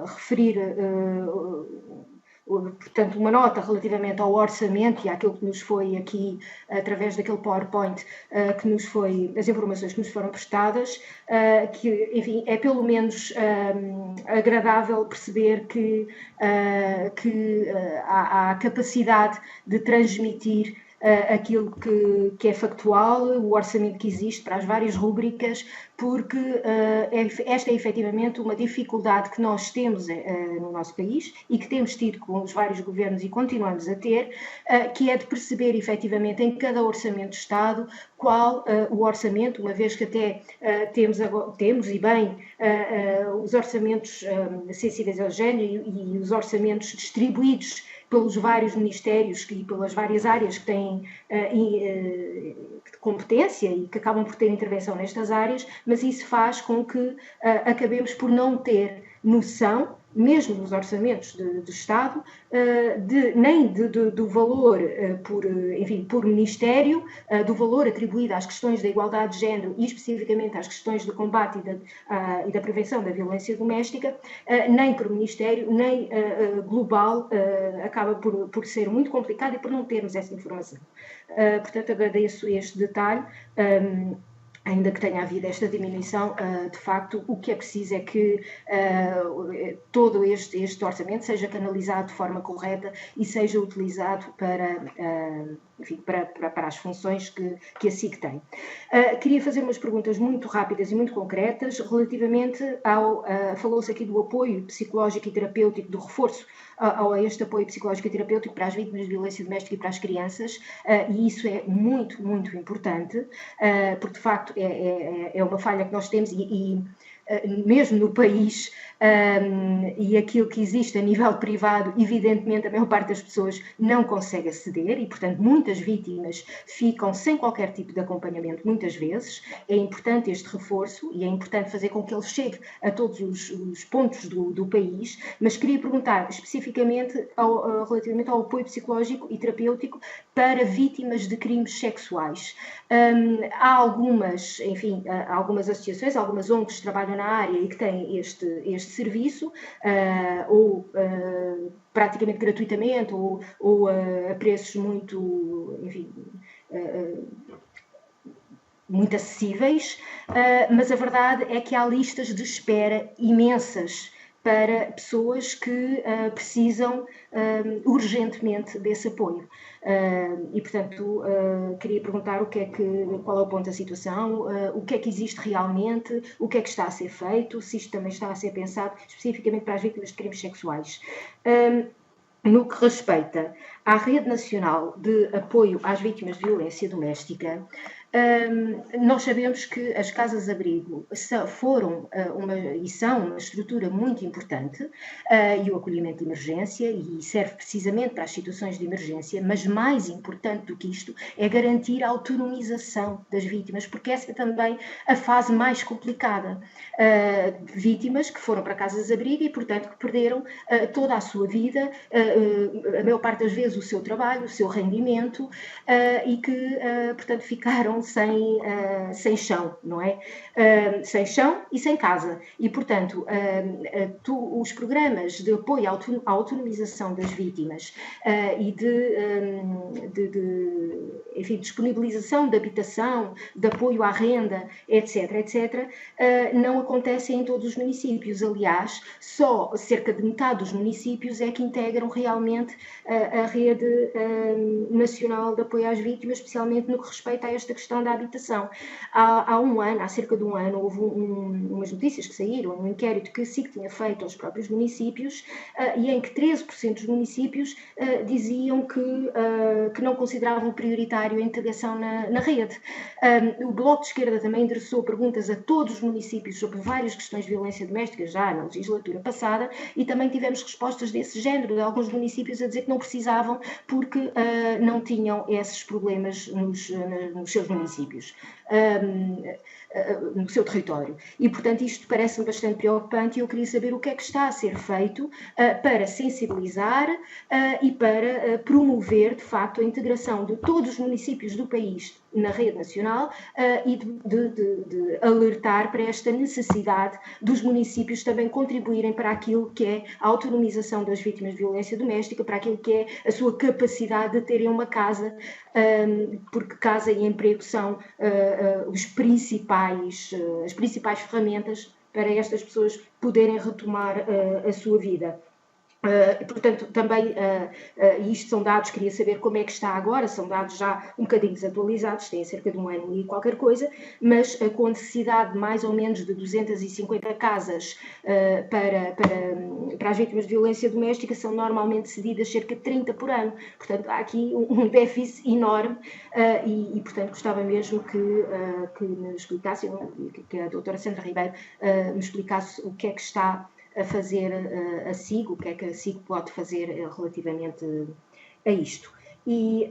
referir portanto, uma nota relativamente ao orçamento e àquilo que nos foi aqui, através daquele PowerPoint, que nos foi, as informações que nos foram prestadas, que, enfim, é pelo menos agradável perceber que há capacidade de transmitir aquilo que é factual, o orçamento que existe para as várias rúbricas, porque esta é efetivamente uma dificuldade que nós temos no nosso país e que temos tido com os vários governos e continuamos a ter, que é de perceber efetivamente em cada orçamento de Estado qual o orçamento, uma vez que até temos e bem os orçamentos sensíveis ao género e os orçamentos distribuídos pelos vários ministérios e pelas várias áreas que têm competência e que acabam por ter intervenção nestas áreas, mas isso faz com que acabemos por não ter noção, mesmo nos orçamentos de Estado, nem do valor por ministério, do valor atribuído às questões da igualdade de género e especificamente às questões do combate e da prevenção da violência doméstica, nem por ministério, nem global, acaba por ser muito complicado e por não termos essa informação. Portanto, agradeço este detalhe. Ainda que tenha havido esta diminuição, de facto, o que é preciso é que todo este orçamento seja canalizado de forma correta e seja utilizado para as funções que a SIC tem. Queria fazer umas perguntas muito rápidas e muito concretas relativamente falou-se aqui do apoio psicológico e terapêutico, do reforço a este apoio psicológico e terapêutico para as vítimas de violência doméstica e para as crianças, e isso é muito, muito importante, porque de facto é uma falha que nós temos e mesmo no país, e aquilo que existe a nível privado, evidentemente a maior parte das pessoas não consegue aceder e, portanto, muitas vítimas ficam sem qualquer tipo de acompanhamento, muitas vezes. É importante este reforço e é importante fazer com que ele chegue a todos os pontos do país, mas queria perguntar especificamente relativamente ao apoio psicológico e terapêutico para vítimas de crimes sexuais. Há algumas associações, algumas ONGs que trabalham na área e que têm este serviço, ou praticamente gratuitamente, ou a preços muito, enfim, muito acessíveis, mas a verdade é que há listas de espera imensas para pessoas que precisam urgentemente desse apoio. E, portanto, queria perguntar qual é o ponto da situação, o que é que existe realmente, o que é que está a ser feito, se isto também está a ser pensado especificamente para as vítimas de crimes sexuais. No que respeita à Rede Nacional de Apoio às Vítimas de Violência Doméstica, nós sabemos que as casas-abrigo foram e são uma estrutura muito importante, e o acolhimento de emergência, e serve precisamente para as situações de emergência, mas mais importante do que isto é garantir a autonomização das vítimas, porque essa é também a fase mais complicada. Vítimas que foram para casas-abrigo e, portanto, que perderam toda a sua vida, a maior parte das vezes o seu trabalho, o seu rendimento, e que, portanto, ficaram sem chão, não é? Sem chão e sem casa. E, portanto, os programas de apoio à autonomização das vítimas e enfim, disponibilização de habitação, de apoio à renda, etc., não acontecem em todos os municípios. Aliás, só cerca de metade dos municípios é que integram realmente a Rede Nacional de Apoio às Vítimas, especialmente no que respeita a esta questão da habitação. Há cerca de um ano, houve umas notícias que saíram, um inquérito que a SIC tinha feito aos próprios municípios, e em que 13% dos municípios diziam que não consideravam prioritário a integração na rede. O Bloco de Esquerda também endereçou perguntas a todos os municípios sobre várias questões de violência doméstica, já na legislatura passada, e também tivemos respostas desse género, de alguns municípios a dizer que não precisavam porque não tinham esses problemas nos seus municípios, no seu território. E, portanto, isto parece-me bastante preocupante, e eu queria saber o que é que está a ser feito para sensibilizar e para promover, de facto, a integração de todos os municípios do país na rede nacional, e de alertar para esta necessidade dos municípios também contribuírem para aquilo que é a autonomização das vítimas de violência doméstica, para aquilo que é a sua capacidade de terem uma casa, porque casa e emprego são as principais ferramentas para estas pessoas poderem retomar a sua vida. Portanto, também, isto são dados, queria saber como é que está agora, são dados já um bocadinho desatualizados, têm cerca de um ano e qualquer coisa, mas com necessidade de mais ou menos de 250 casas para as vítimas de violência doméstica, são normalmente cedidas cerca de 30 por ano. Portanto, há aqui um déficit enorme, e portanto, gostava mesmo que me explicasse, que a doutora Sandra Ribeiro me explicasse o que é que está a fazer a SIG, o que é que a SIG pode fazer relativamente a isto. E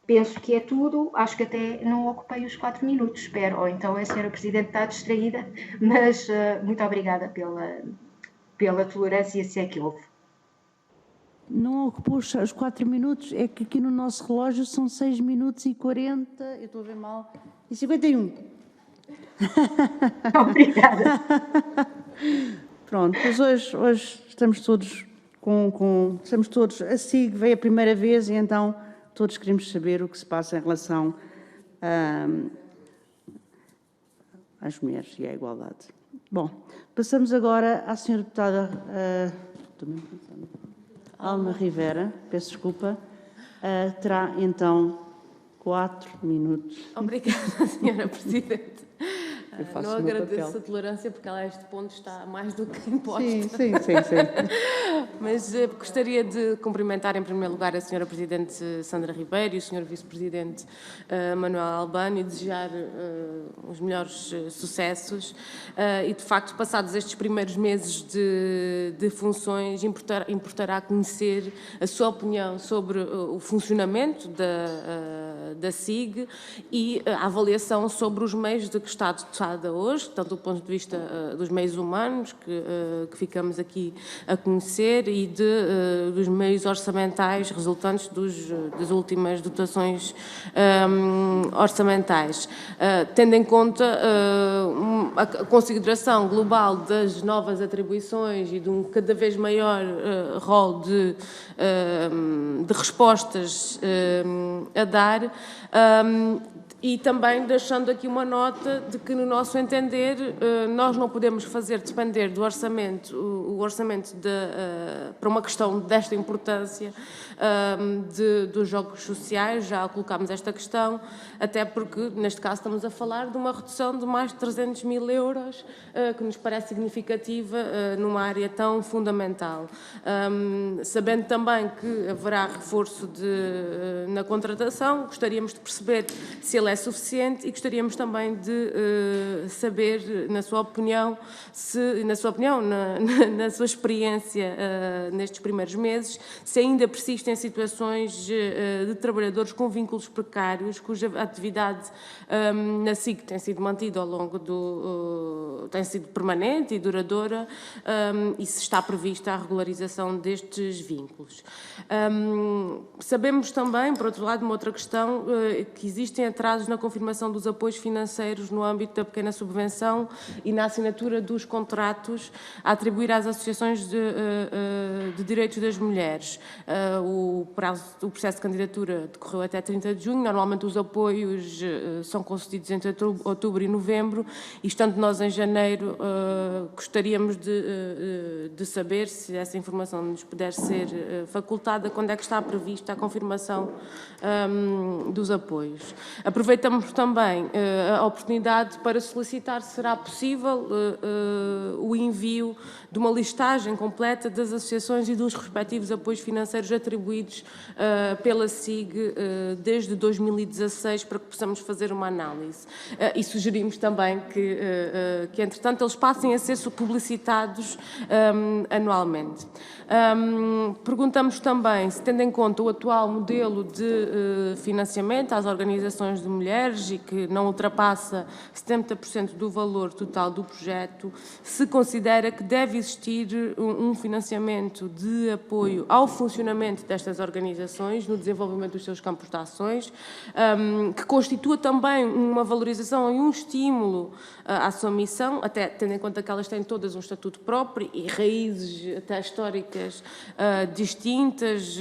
penso que é tudo, acho que até não ocupei os 4 minutos, espero, ou então a senhora Presidente está distraída, mas muito obrigada pela tolerância, se é que houve. Não ocupou os 4 minutos, é que aqui no nosso relógio são 6 minutos e 40, eu estou a ver mal, e 51. Obrigada. Pronto, mas hoje estamos todos estamos todos, a SIG veio a primeira vez e então todos queremos saber o que se passa em relação às mulheres e à igualdade. Bom, passamos agora à senhora deputada Alma Rivera, peço desculpa, terá então 4 minutos. Obrigada, senhora Presidente. Não agradeço papel. a tolerância, porque ela a este ponto está mais do que imposta. Sim. Mas gostaria de cumprimentar em primeiro lugar a senhora Presidente Sandra Ribeiro e o senhor Vice-Presidente Manuel Albano e desejar os melhores sucessos. E, de facto, passados estes primeiros meses de funções, importará conhecer a sua opinião sobre o funcionamento da SIG e a avaliação sobre os meios de que está dotada hoje, tanto do ponto de vista dos meios humanos que ficamos aqui a conhecer e dos meios orçamentais resultantes das últimas dotações orçamentais, tendo em conta a consideração global das novas atribuições e de um cada vez maior rol de respostas a dar. E também deixando aqui uma nota de que, no nosso entender, nós não podemos fazer depender do orçamento, o orçamento para uma questão desta importância dos jogos sociais. Já colocámos esta questão, até porque, neste caso, estamos a falar de uma redução de mais de 300 mil euros, que nos parece significativa numa área tão fundamental. Sabendo também que haverá reforço na contratação, gostaríamos de perceber se ele é suficiente e gostaríamos também de saber, na sua opinião, na sua experiência nestes primeiros meses, se ainda persistem situações de trabalhadores com vínculos precários, cuja atividade na SIC tem sido mantida ao longo tem sido permanente e duradoura, e se está prevista a regularização destes vínculos. Sabemos também, por outro lado, uma outra questão, que existem atrasos na confirmação dos apoios financeiros no âmbito da pequena subvenção e na assinatura dos contratos a atribuir às associações de direitos das mulheres. O processo de candidatura decorreu até 30 de junho, normalmente os apoios são concedidos entre outubro e novembro, e estando nós em janeiro, gostaríamos de saber, se essa informação nos puder ser facultada, quando é que está prevista a confirmação dos apoios. Aproveitamos também a oportunidade para solicitar se será possível o envio de uma listagem completa das associações e dos respectivos apoios financeiros atribuídos pela SIG desde 2016, para que possamos fazer uma análise. E sugerimos também que entretanto, eles passem a ser publicitados anualmente. Perguntamos também se, tendo em conta o atual modelo de financiamento às organizações de mulheres e que não ultrapassa 70% do valor total do projeto, se considera que deve existir um financiamento de apoio ao funcionamento destas organizações no desenvolvimento dos seus campos de ações, que constitua também uma valorização e um estímulo à sua missão, até tendo em conta que elas têm todas um estatuto próprio e raízes até históricas distintas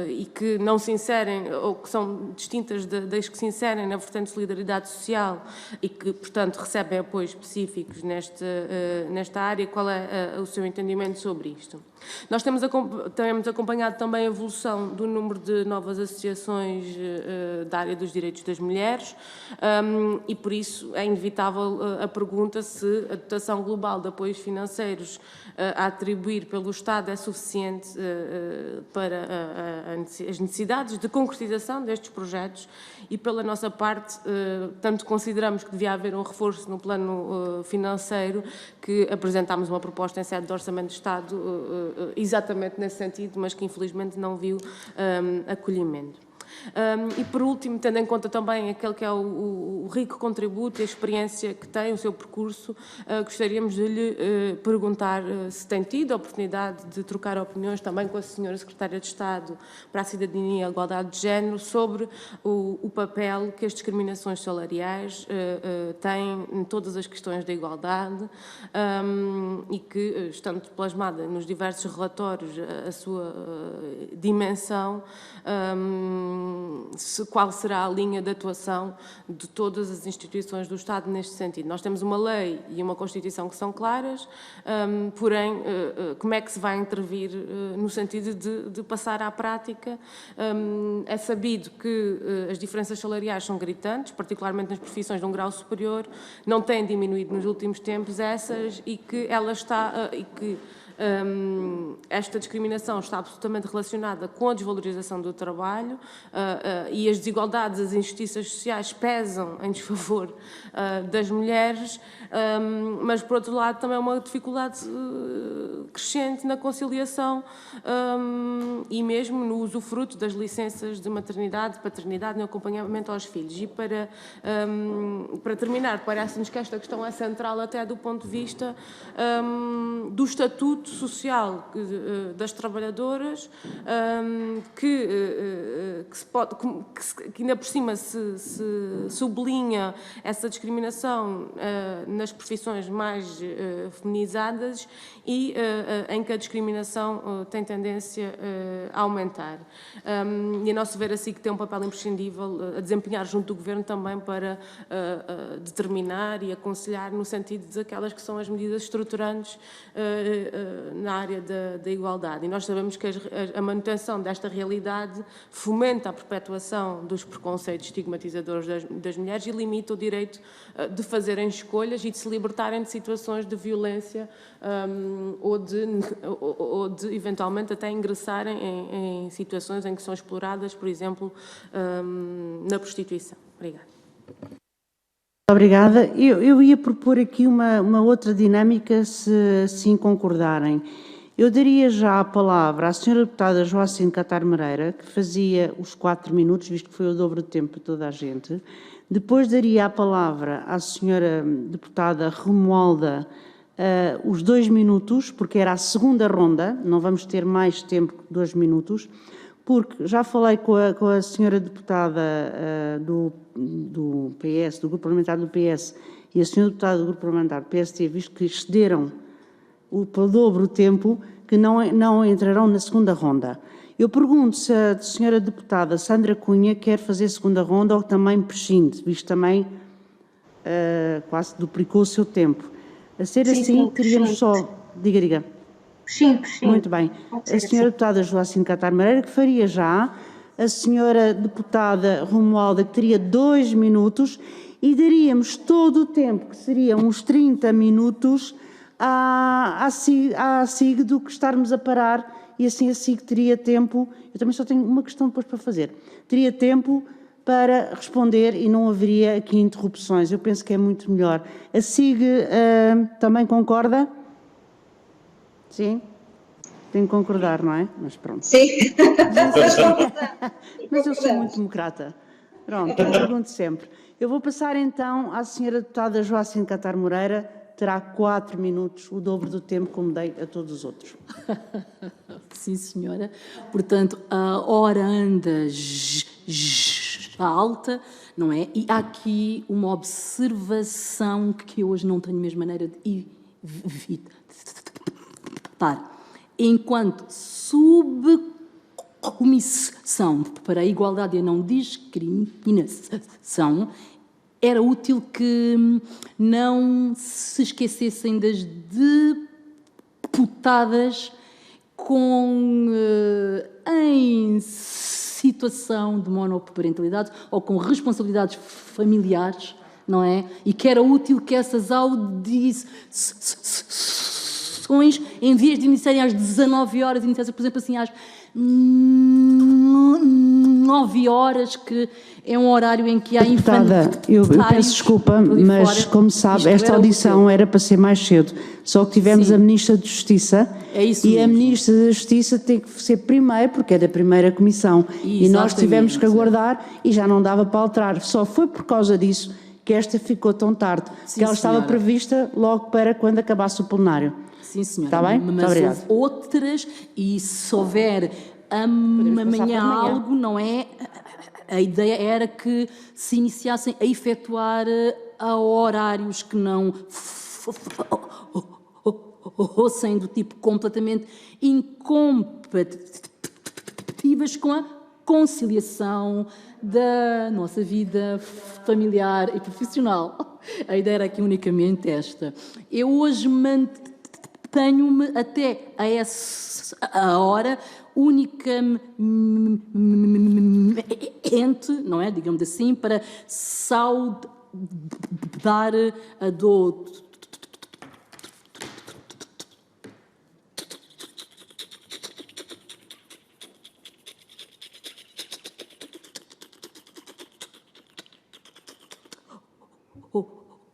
e que não se inserem, ou que são distintas das que se inserem na vertente de solidariedade social e que, portanto, recebem apoios específicos nesta área. Qual é o seu entendimento sobre isto? Nós temos acompanhado também a evolução do número de novas associações da área dos direitos das mulheres e, por isso, é inevitável a pergunta se a dotação global de apoios financeiros a atribuir pelo Estado é suficiente para as necessidades de concretização destes projetos, e, pela nossa parte, tanto consideramos que devia haver um reforço no plano financeiro, que apresentámos uma proposta em sede de Orçamento de Estado exatamente nesse sentido, mas que infelizmente não viu acolhimento. E, por último, tendo em conta também aquele que é o rico contributo e a experiência que tem, o seu percurso, gostaríamos de lhe perguntar se tem tido a oportunidade de trocar opiniões também com a senhora Secretária de Estado para a Cidadania e a Igualdade de Género sobre o papel que as discriminações salariais têm em todas as questões da igualdade e que, estando plasmada nos diversos relatórios a sua dimensão, qual será a linha de atuação de todas as instituições do Estado neste sentido. Nós temos uma lei e uma Constituição que são claras, porém, como é que se vai intervir no sentido de passar à prática? É sabido que as diferenças salariais são gritantes, particularmente nas profissões de um grau superior, não têm diminuído nos últimos tempos essas, e que ela está... esta discriminação está absolutamente relacionada com a desvalorização do trabalho e as desigualdades, as injustiças sociais pesam em desfavor das mulheres, mas, por outro lado, também é uma dificuldade crescente na conciliação e mesmo no usufruto das licenças de maternidade, paternidade e acompanhamento aos filhos. E para terminar, parece-nos que esta questão é central até do ponto de vista do estatuto social das trabalhadoras, que ainda por cima se sublinha essa discriminação nas profissões mais feminizadas e em que a discriminação tem tendência aumentar. E a nosso ver, a SIC tem um papel imprescindível a desempenhar junto do Governo também para determinar e aconselhar no sentido daquelas que são as medidas estruturantes na área da igualdade. E nós sabemos que a manutenção desta realidade fomenta a perpetuação dos preconceitos estigmatizadores das mulheres e limita o direito de fazerem escolhas e de se libertarem de situações de violência ou de eventualmente até ingressarem em situações em que são exploradas, por exemplo, na prostituição. Obrigada. Obrigada. Eu ia propor aqui uma outra dinâmica, se assim concordarem. Eu daria já a palavra à senhora deputada Joacine Catar Moreira, que fazia os 4 minutos, visto que foi o dobro do tempo para toda a gente. Depois daria a palavra à senhora deputada Romualda os 2 minutos, porque era a segunda ronda, não vamos ter mais tempo que 2 minutos, porque já falei com a senhora deputada do PS, do Grupo Parlamentar do PS, e a senhora deputada do Grupo Parlamentar do PST, visto que excederam pelo dobro o tempo, que não entrarão na segunda ronda. Eu pergunto se a senhora deputada Sandra Cunha quer fazer segunda ronda ou também prescinde, visto também quase duplicou o seu tempo. A ser sim, assim, teríamos só... Diga. Sim. Muito bem. A senhora deputada Joacine Catar Moreira, que faria já, a senhora deputada Romualda, que teria 2 minutos, e daríamos todo o tempo, que seriam uns 30 minutos, à SIG do que estarmos a parar, e assim a SIG teria tempo, eu também só tenho uma questão depois para fazer, teria tempo para responder e não haveria aqui interrupções. Eu penso que é muito melhor. A SIG também concorda? Sim? Tem que concordar, não é? Mas pronto. Sim. Mas eu sou muito democrata. Pronto, eu pergunto sempre. Eu vou passar então à senhora deputada Joacine Catar Moreira, terá 4 minutos, o dobro do tempo como dei a todos os outros. Sim, senhora. Portanto, a hora anda alta, não é? E há aqui uma observação que eu hoje não tenho mesmo maneira de evitar. Enquanto subcomissão para a igualdade e a não discriminação, era útil que não se esquecessem das deputadas em situação de monoparentalidade ou com responsabilidades familiares, não é? E que era útil que essas audições, em vez de iniciarem às 19 horas, iniciassem, por exemplo, assim às 9 horas, que é um horário em que há infantários. Eu peço desculpa, mas fora, como sabe, esta audição era para ser mais cedo. Só que tivemos a Ministra de Justiça e mesmo. A Ministra da Justiça tem que ser primeiro, porque é da primeira comissão. E nós tivemos que aguardar e já não dava para alterar. Só foi por causa disso que esta ficou tão tarde, que ela estava prevista logo para quando acabasse o plenário. Sim, senhora. Está bem? Mas houve outras, e se houver amanhã algo, não é? A ideia era que se iniciassem a efetuar a horários que não fossem do tipo completamente incompatíveis com a conciliação da nossa vida familiar e profissional. A ideia era aqui unicamente esta. Eu hoje mantenho-me até a essa hora unicamente, não é, digamos assim, para saudar a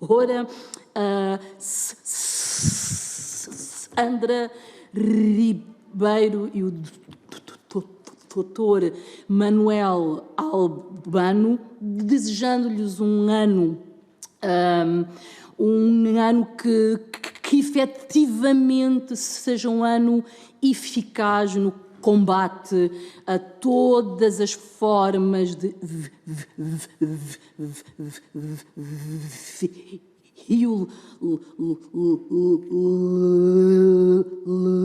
Ora, Sandra Ribeiro e o doutor Manuel Albano, desejando-lhes um ano que efetivamente seja um ano eficaz no combate a todas as formas de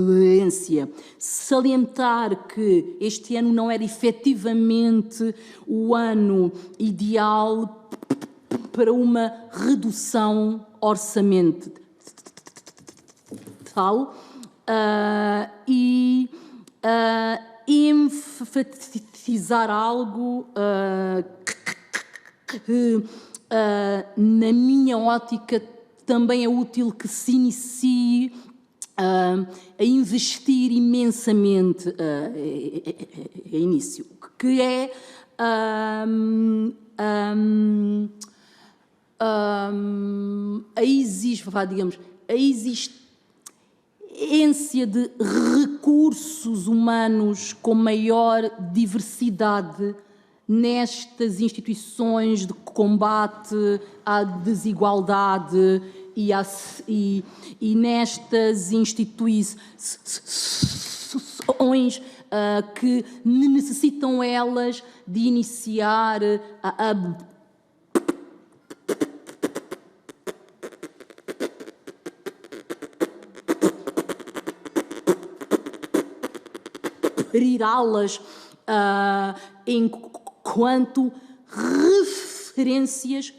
violência. Salientar que este ano não era efetivamente o ano ideal para uma redução orçamental e enfatizar algo que, na minha ótica, também é útil que se inicie a investir imensamente a início, que é a existência de recursos humanos com maior diversidade nestas instituições de combate à desigualdade e nestas instituições que necessitam elas de iniciar a abrirá-las enquanto referências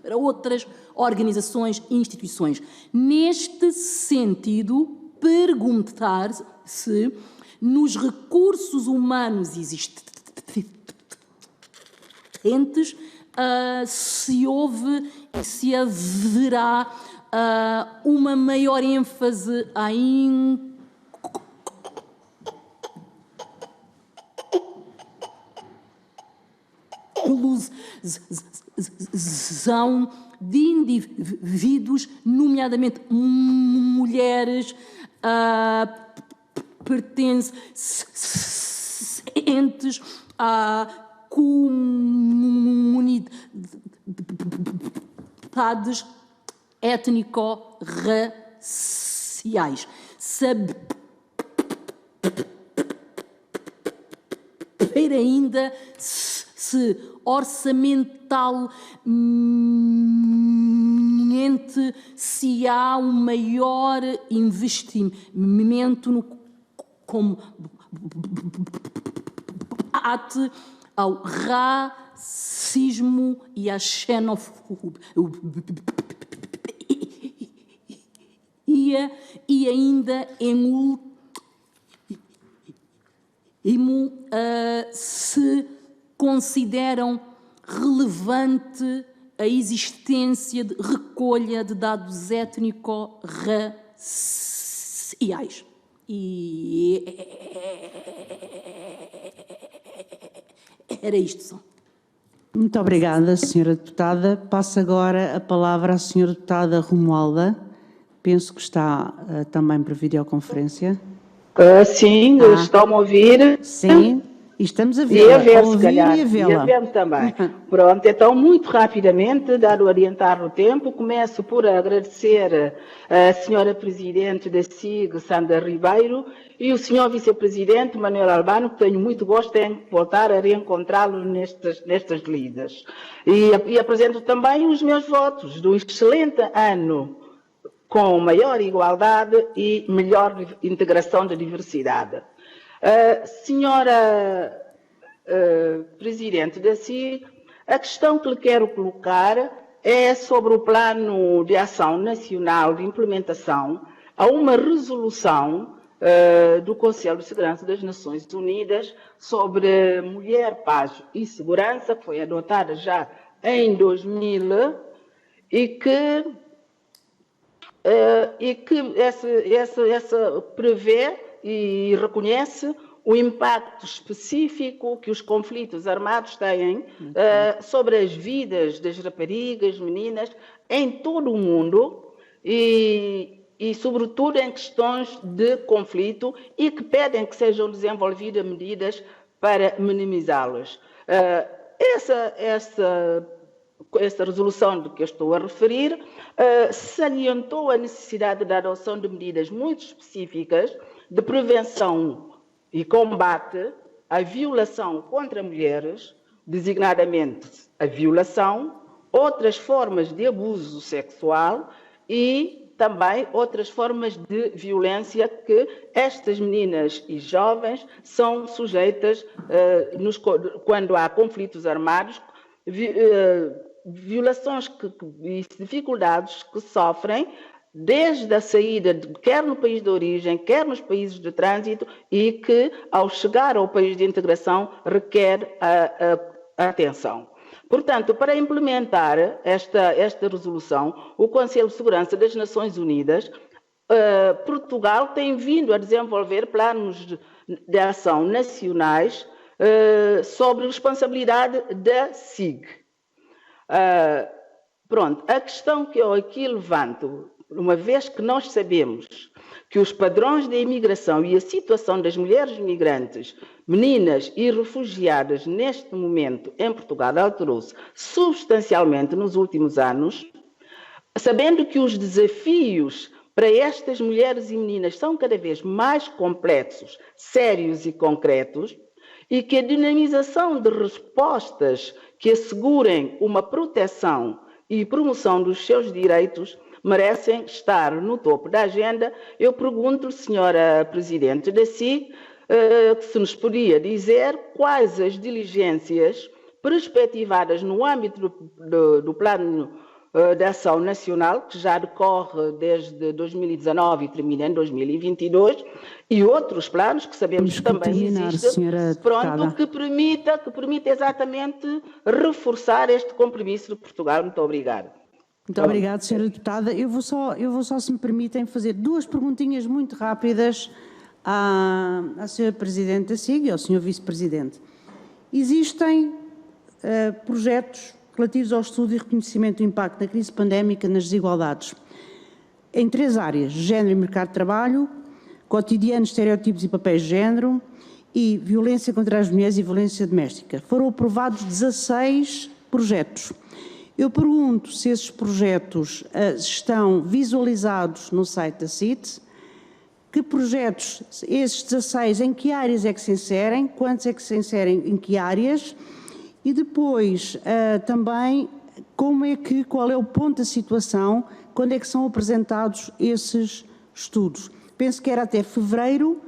para outras organizações e instituições. Neste sentido, perguntar-se nos recursos humanos existentes se houve e se haverá uma maior ênfase à inclusão de indivíduos, nomeadamente mulheres, pertencentes a comunidades étnico-raciais. Saber ainda se orçamentalmente se há um maior investimento no combate ao racismo e à xenofobia e ainda em último se consideram relevante a existência de recolha de dados étnico-raciais. E era isto só. Muito obrigada, Sra. Deputada. Passo agora a palavra à Sra. Deputada Romualda. Penso que está também por videoconferência. Sim, estão-me a ouvir. Sim. E estamos a ver, e a ver, se calhar, e a ver também. Pronto, então, muito rapidamente, dado orientar o tempo, começo por agradecer a Sra. Presidente da SIG, Sandra Ribeiro, e o Sr. Vice-Presidente, Manuel Albano, que tenho muito gosto em voltar a reencontrá-lo nestas lidas. E apresento também os meus votos do excelente ano, com maior igualdade e melhor integração da diversidade. Senhora Presidente da SIG, a questão que lhe quero colocar é sobre o Plano de Ação Nacional de Implementação a uma resolução do Conselho de Segurança das Nações Unidas sobre mulher, paz e segurança, que foi adotada já em 2000 e que essa prevê e reconhece o impacto específico que os conflitos armados têm sobre as vidas das raparigas, meninas, em todo o mundo e sobretudo, em questões de conflito e que pedem que sejam desenvolvidas medidas para minimizá-los. Essa resolução de que eu estou a referir salientou a necessidade da adoção de medidas muito específicas de prevenção e combate à violação contra mulheres, designadamente a violação, outras formas de abuso sexual e também outras formas de violência que estas meninas e jovens são sujeitas quando há conflitos armados, violações e dificuldades que sofrem desde a saída, quer no país de origem, quer nos países de trânsito, e que, ao chegar ao país de integração, requer a atenção. Portanto, para implementar esta resolução, o Conselho de Segurança das Nações Unidas, Portugal tem vindo a desenvolver planos de ação nacionais sobre responsabilidade da SIG. Pronto, a questão que eu aqui levanto, uma vez que nós sabemos que os padrões de imigração e a situação das mulheres migrantes, meninas e refugiadas neste momento em Portugal alterou-se substancialmente nos últimos anos, sabendo que os desafios para estas mulheres e meninas são cada vez mais complexos, sérios e concretos, e que a dinamização de respostas que assegurem uma proteção e promoção dos seus direitos merecem estar no topo da agenda. Eu pergunto, senhora Presidente da SIG, se nos podia dizer quais as diligências perspectivadas no âmbito do Plano de Ação Nacional, que já decorre desde 2019 e termina em 2022, e outros planos que sabemos que também existem, pronto, que permita exatamente reforçar este compromisso de Portugal. Muito obrigada. Muito obrigada, senhora deputada. Eu vou só, se me permitem, fazer duas perguntinhas muito rápidas à senhora Presidente da SIG e ao senhor Vice-Presidente. Existem projetos relativos ao estudo e reconhecimento do impacto da crise pandémica nas desigualdades em 3 áreas: género e mercado de trabalho, cotidiano, estereotipos e papéis de género e violência contra as mulheres e violência doméstica. Foram aprovados 16 projetos. Eu pergunto se esses projetos estão visualizados no site da CIT, que projetos, esses 16, em que áreas é que se inserem, quantos é que se inserem em que áreas, e depois também qual é o ponto da situação, quando é que são apresentados esses estudos. Penso que era até fevereiro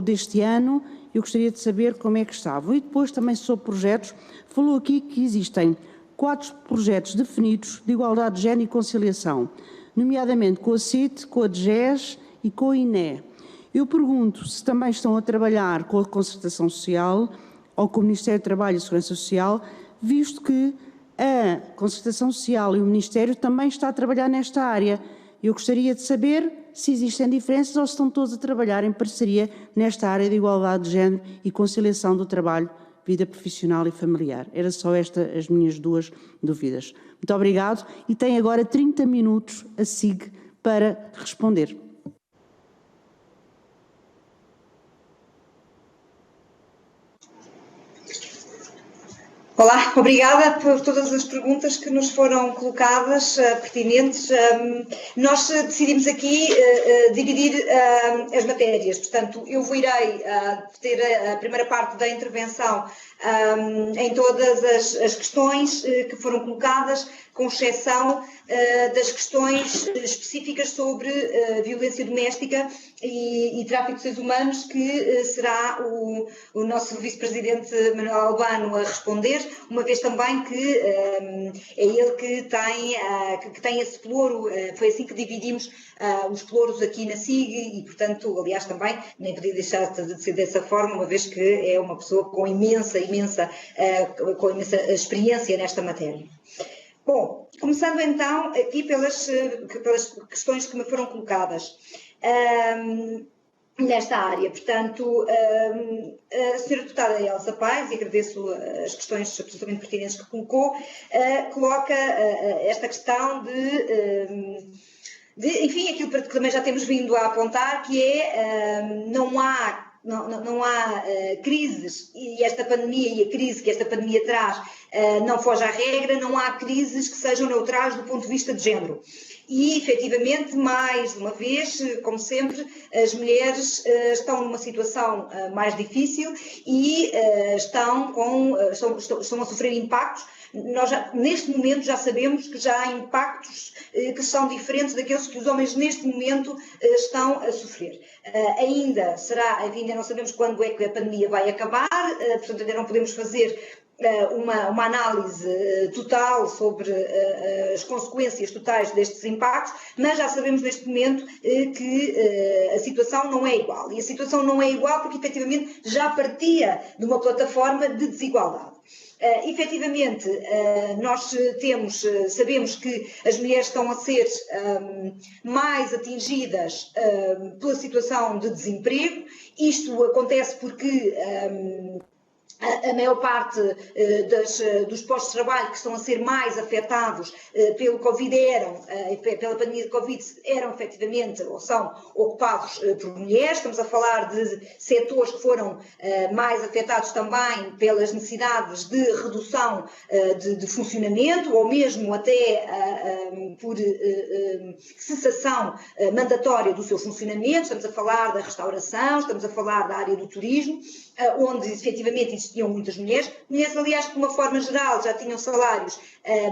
deste ano. Eu gostaria de saber como é que estavam. E depois também sobre projetos, falou aqui que existem 4 projetos definidos de igualdade de género e conciliação, nomeadamente com a CIT, com a DGES e com a INE. Eu pergunto se também estão a trabalhar com a Concertação Social ou com o Ministério do Trabalho e Segurança Social, visto que a Concertação Social e o Ministério também está a trabalhar nesta área. Eu gostaria de saber se existem diferenças ou se estão todos a trabalhar em parceria nesta área de igualdade de género e conciliação do trabalho, vida profissional e familiar. Era só as minhas 2 dúvidas. Muito obrigado e tem agora 30 minutos a SIG para responder. Olá, obrigada por todas as perguntas que nos foram colocadas, pertinentes. Nós decidimos aqui dividir as matérias, portanto, eu irei ter a primeira parte da intervenção em todas as questões que foram colocadas, com exceção das questões específicas sobre violência doméstica e tráfico de seres humanos, que será o nosso Vice-Presidente Manuel Albano a responder, uma vez também que é ele que tem esse pelouro. Foi assim que dividimos os pelouros aqui na SIG e, portanto, aliás, também nem podia deixar de ser dessa forma, uma vez que é uma pessoa com imensa experiência nesta matéria. Bom, começando então aqui pelas questões que me foram colocadas nesta área. Portanto, a senhora deputada Elsa Paes, e agradeço as questões absolutamente pertinentes que colocou, coloca esta questão enfim, aquilo que também já temos vindo a apontar, que é não há crises, e esta pandemia e a crise que esta pandemia traz não foge à regra, não há crises que sejam neutrais do ponto de vista de género. E, efetivamente, mais uma vez, como sempre, as mulheres estão numa situação mais difícil e estão a sofrer impactos. Nós neste momento já sabemos que já há impactos que são diferentes daqueles que os homens neste momento estão a sofrer. Ainda não sabemos quando é que a pandemia vai acabar, portanto ainda não podemos fazer uma análise total sobre as consequências totais destes impactos, mas já sabemos neste momento que a situação não é igual. E a situação não é igual porque, efetivamente, já partia de uma plataforma de desigualdade. Efetivamente, nós sabemos que as mulheres estão a ser mais atingidas pela situação de desemprego. Isto acontece porque a maior parte dos postos de trabalho que estão a ser mais afetados pelo Covid pela pandemia de Covid, eram efetivamente, ou são ocupados por mulheres. Estamos a falar de setores que foram mais afetados também pelas necessidades de redução de funcionamento, ou mesmo até por cessação mandatória do seu funcionamento. Estamos a falar da restauração, estamos a falar da área do turismo, onde efetivamente existiam muitas mulheres, aliás, que de uma forma geral já tinham salários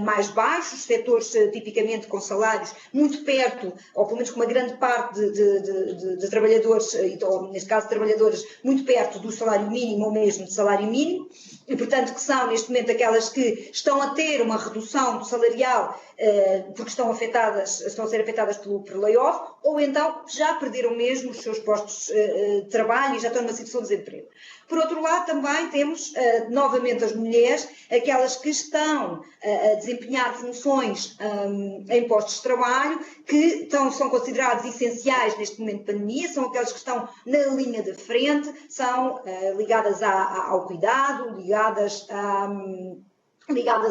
mais baixos, setores tipicamente com salários muito perto, ou pelo menos com uma grande parte de trabalhadores, ou neste caso trabalhadoras, muito perto do salário mínimo ou mesmo do salário mínimo, e portanto que são neste momento aquelas que estão a ter uma redução do salarial porque estão a ser afetadas por layoff, ou então já perderam mesmo os seus postos de trabalho e já estão numa situação de desemprego. Por outro lado, também temos novamente as mulheres, aquelas que estão a desempenhar funções em postos de trabalho que são considerados essenciais neste momento de pandemia, são aquelas que estão na linha de frente, são ligadas ao cuidado, ligadas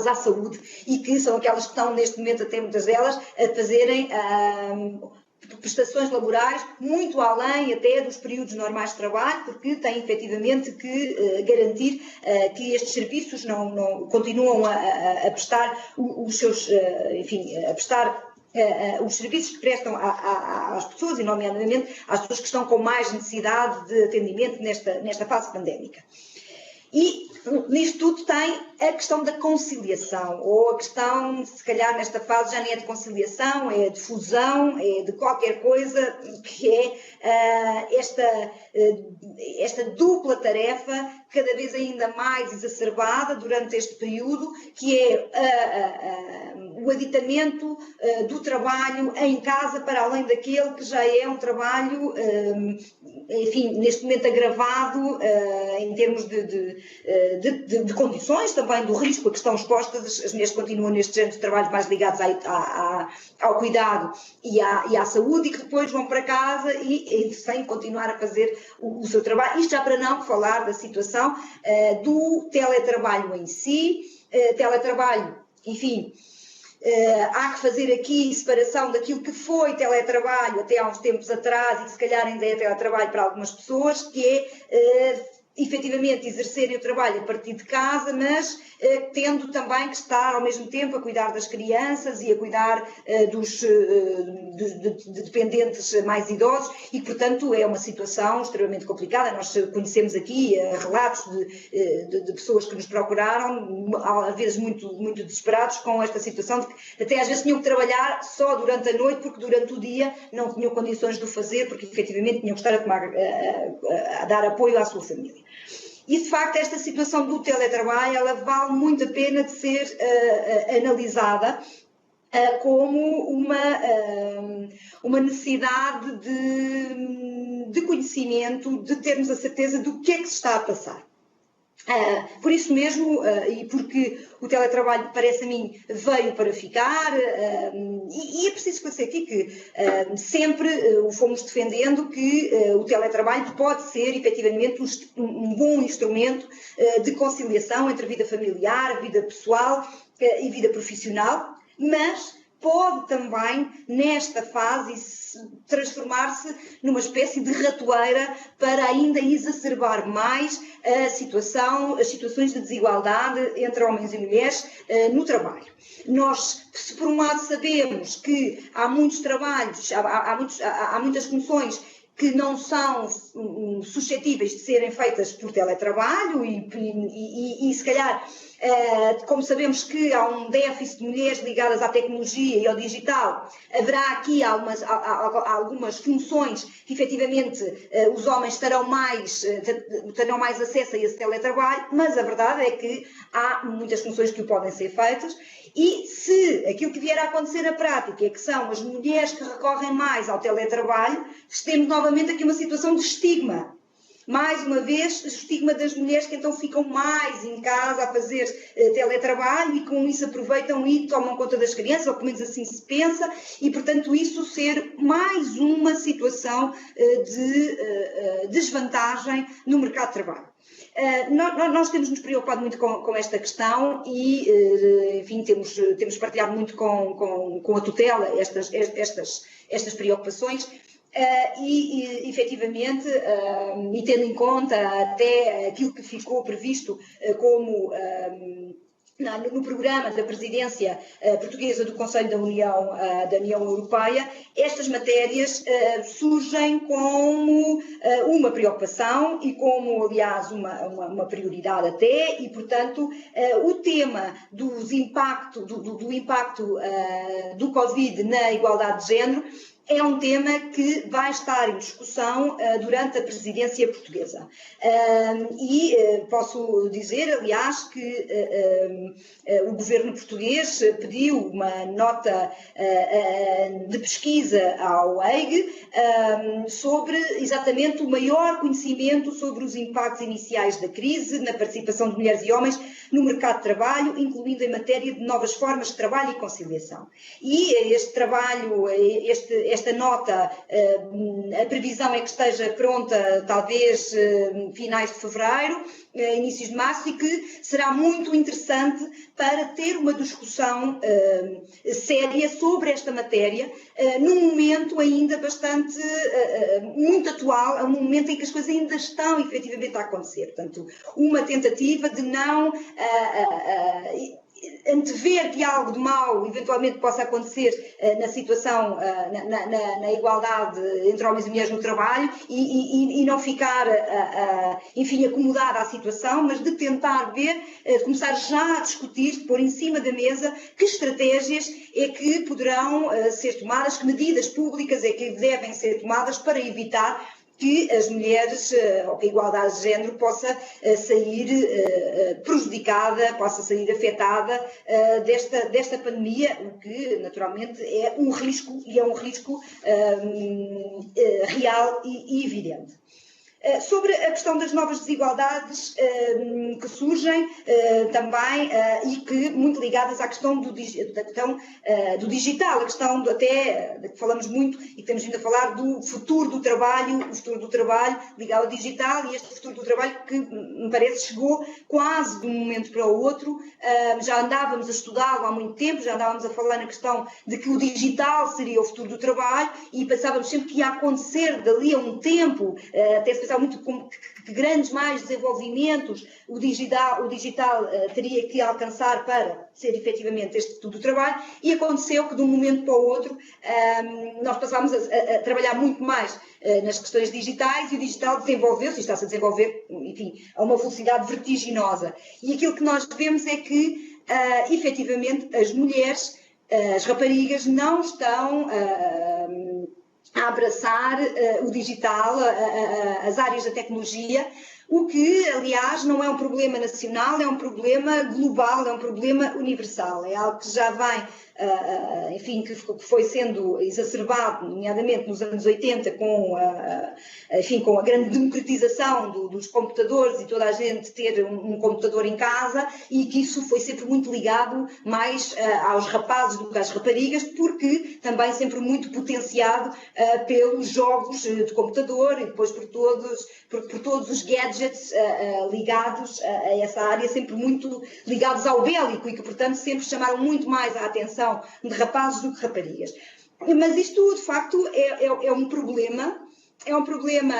à saúde, e que são aquelas que estão neste momento, até muitas delas, a fazerem prestações laborais muito além até dos períodos normais de trabalho, porque têm efetivamente que garantir que estes serviços não continuam a prestar os seus, os serviços que prestam às pessoas, e nomeadamente às pessoas que estão com mais necessidade de atendimento nesta fase pandémica. E nisto tudo tem a questão da conciliação, ou a questão, se calhar nesta fase já nem é de conciliação, é de fusão, é de qualquer coisa, que é esta dupla tarefa, cada vez ainda mais exacerbada durante este período, que é o aditamento do trabalho em casa para além daquele que já é um trabalho, enfim, neste momento agravado em termos de condições, também do risco a que estão expostas. As mulheres continuam neste género de trabalhos mais ligados ao cuidado e à saúde, e que depois vão para casa e sem continuar a fazer o seu trabalho. Isto já para não falar da situação do teletrabalho em si. Teletrabalho, enfim, há que fazer aqui separação daquilo que foi teletrabalho até há uns tempos atrás, e que se calhar ainda é teletrabalho para algumas pessoas, que é efetivamente exercerem o trabalho a partir de casa, mas tendo também que estar ao mesmo tempo a cuidar das crianças e a cuidar de dependentes mais idosos, e portanto é uma situação extremamente complicada. Nós conhecemos aqui relatos de pessoas que nos procuraram, às vezes muito, muito desesperados com esta situação, de que até às vezes tinham que trabalhar só durante a noite, porque durante o dia não tinham condições de o fazer, porque efetivamente tinham que estar a dar apoio à sua família. E, de facto, esta situação do teletrabalho, ela vale muito a pena de ser analisada como uma necessidade de conhecimento, de termos a certeza do que é que se está a passar. Por isso mesmo, e porque o teletrabalho, parece a mim, veio para ficar, e é preciso esclarecer aqui que sempre o fomos defendendo, que o teletrabalho pode ser, efetivamente, um bom instrumento de conciliação entre a vida familiar, a vida pessoal e vida profissional, mas pode também, nesta fase, transformar-se numa espécie de ratoeira para ainda exacerbar mais as situações de desigualdade entre homens e mulheres no trabalho. Nós, se por um lado sabemos que há muitos trabalhos, há muitas funções que não são suscetíveis de serem feitas por teletrabalho e se calhar, como sabemos que há um déficit de mulheres ligadas à tecnologia e ao digital, haverá aqui algumas funções que efetivamente os homens terão mais acesso a esse teletrabalho, mas a verdade é que há muitas funções que podem ser feitas. E se aquilo que vier a acontecer na prática é que são as mulheres que recorrem mais ao teletrabalho, temos novamente aqui uma situação de estigma. Mais uma vez, o estigma das mulheres que então ficam mais em casa a fazer teletrabalho e com isso aproveitam e tomam conta das crianças, ou pelo menos assim se pensa, e portanto isso ser mais uma situação de desvantagem no mercado de trabalho. Nós temos nos preocupado muito com esta questão e, enfim, temos partilhado muito com a tutela estas preocupações e efetivamente, e tendo em conta até aquilo que ficou previsto como no programa da presidência portuguesa do Conselho da União Europeia, estas matérias surgem como uma preocupação e como, aliás, uma prioridade até, e, portanto, o tema do impacto do Covid na igualdade de género é um tema que vai estar em discussão durante a presidência portuguesa. E posso dizer, aliás, que o governo português pediu uma nota de pesquisa ao EIG sobre exatamente o maior conhecimento sobre os impactos iniciais da crise na participação de mulheres e homens no mercado de trabalho, incluindo em matéria de novas formas de trabalho e conciliação. E este trabalho, esta nota, a previsão é que esteja pronta talvez finais de fevereiro, inícios de março, e que será muito interessante para ter uma discussão séria sobre esta matéria, num momento ainda bastante muito atual, um momento em que as coisas ainda estão efetivamente a acontecer. Portanto, uma tentativa de não antever que algo de mau eventualmente possa acontecer na situação, na igualdade entre homens e mulheres no trabalho e não ficar, enfim, acomodada à situação, mas de tentar ver, começar já a discutir, pôr em cima da mesa que estratégias é que poderão ser tomadas, que medidas públicas é que devem ser tomadas para evitar que as mulheres, ou que a igualdade de género possa sair prejudicada, possa sair afetada desta pandemia, o que naturalmente é um risco, e é um risco real e evidente. Sobre a questão das novas desigualdades que surgem também e que muito ligadas à questão do digital, a questão até que falamos muito e que temos vindo a falar do futuro do trabalho, ligado ao digital, e este futuro do trabalho que me parece chegou quase de um momento para o outro. Já andávamos a estudá-lo há muito tempo, já andávamos a falar na questão de que o digital seria o futuro do trabalho e pensávamos sempre que ia acontecer dali a um tempo, até se pensava muito que grandes mais desenvolvimentos o digital teria que alcançar para ser efetivamente este futuro do trabalho, e aconteceu que de um momento para o outro nós passámos a trabalhar muito mais nas questões digitais, e o digital desenvolveu-se e está-se a desenvolver, enfim, a uma velocidade vertiginosa. E aquilo que nós vemos é que, efetivamente, as mulheres, as raparigas, não estão a abraçar o digital, as áreas da tecnologia, o que, aliás, não é um problema nacional, é um problema global, é um problema universal, é algo que já vem, enfim, que foi sendo exacerbado, nomeadamente nos anos 80, com a grande democratização dos computadores e toda a gente ter um computador em casa, e que isso foi sempre muito ligado mais aos rapazes do que às raparigas, porque também sempre muito potenciado pelos jogos de computador e depois por todos os gadgets budgets ligados a essa área, sempre muito ligados ao bélico e que, portanto, sempre chamaram muito mais a atenção de rapazes do que raparigas. Mas isto, de facto, é um problema. É um problema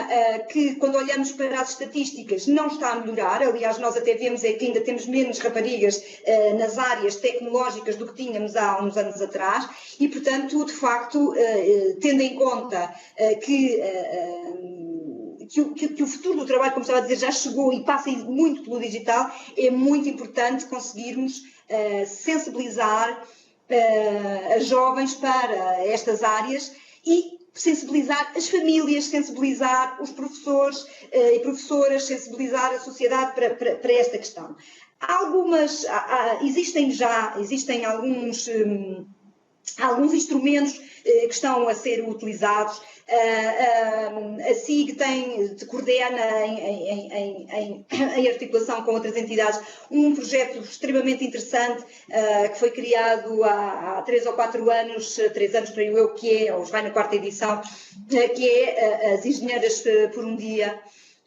que, quando olhamos para as estatísticas, não está a melhorar. Aliás, nós até vemos que ainda temos menos raparigas nas áreas tecnológicas do que tínhamos há uns anos atrás e, portanto, de facto, tendo em conta que o futuro do trabalho, como estava a dizer, já chegou e passa muito pelo digital, é muito importante conseguirmos sensibilizar as jovens para estas áreas e sensibilizar as famílias, sensibilizar os professores e professoras, sensibilizar a sociedade para esta questão. Existem alguns instrumentos que estão a ser utilizados. A SIG coordena em articulação com outras entidades um projeto extremamente interessante que foi criado há 3 ou 4 anos, 3 anos creio eu, ou vai na 4ª edição, que é as Engenheiras por um Dia.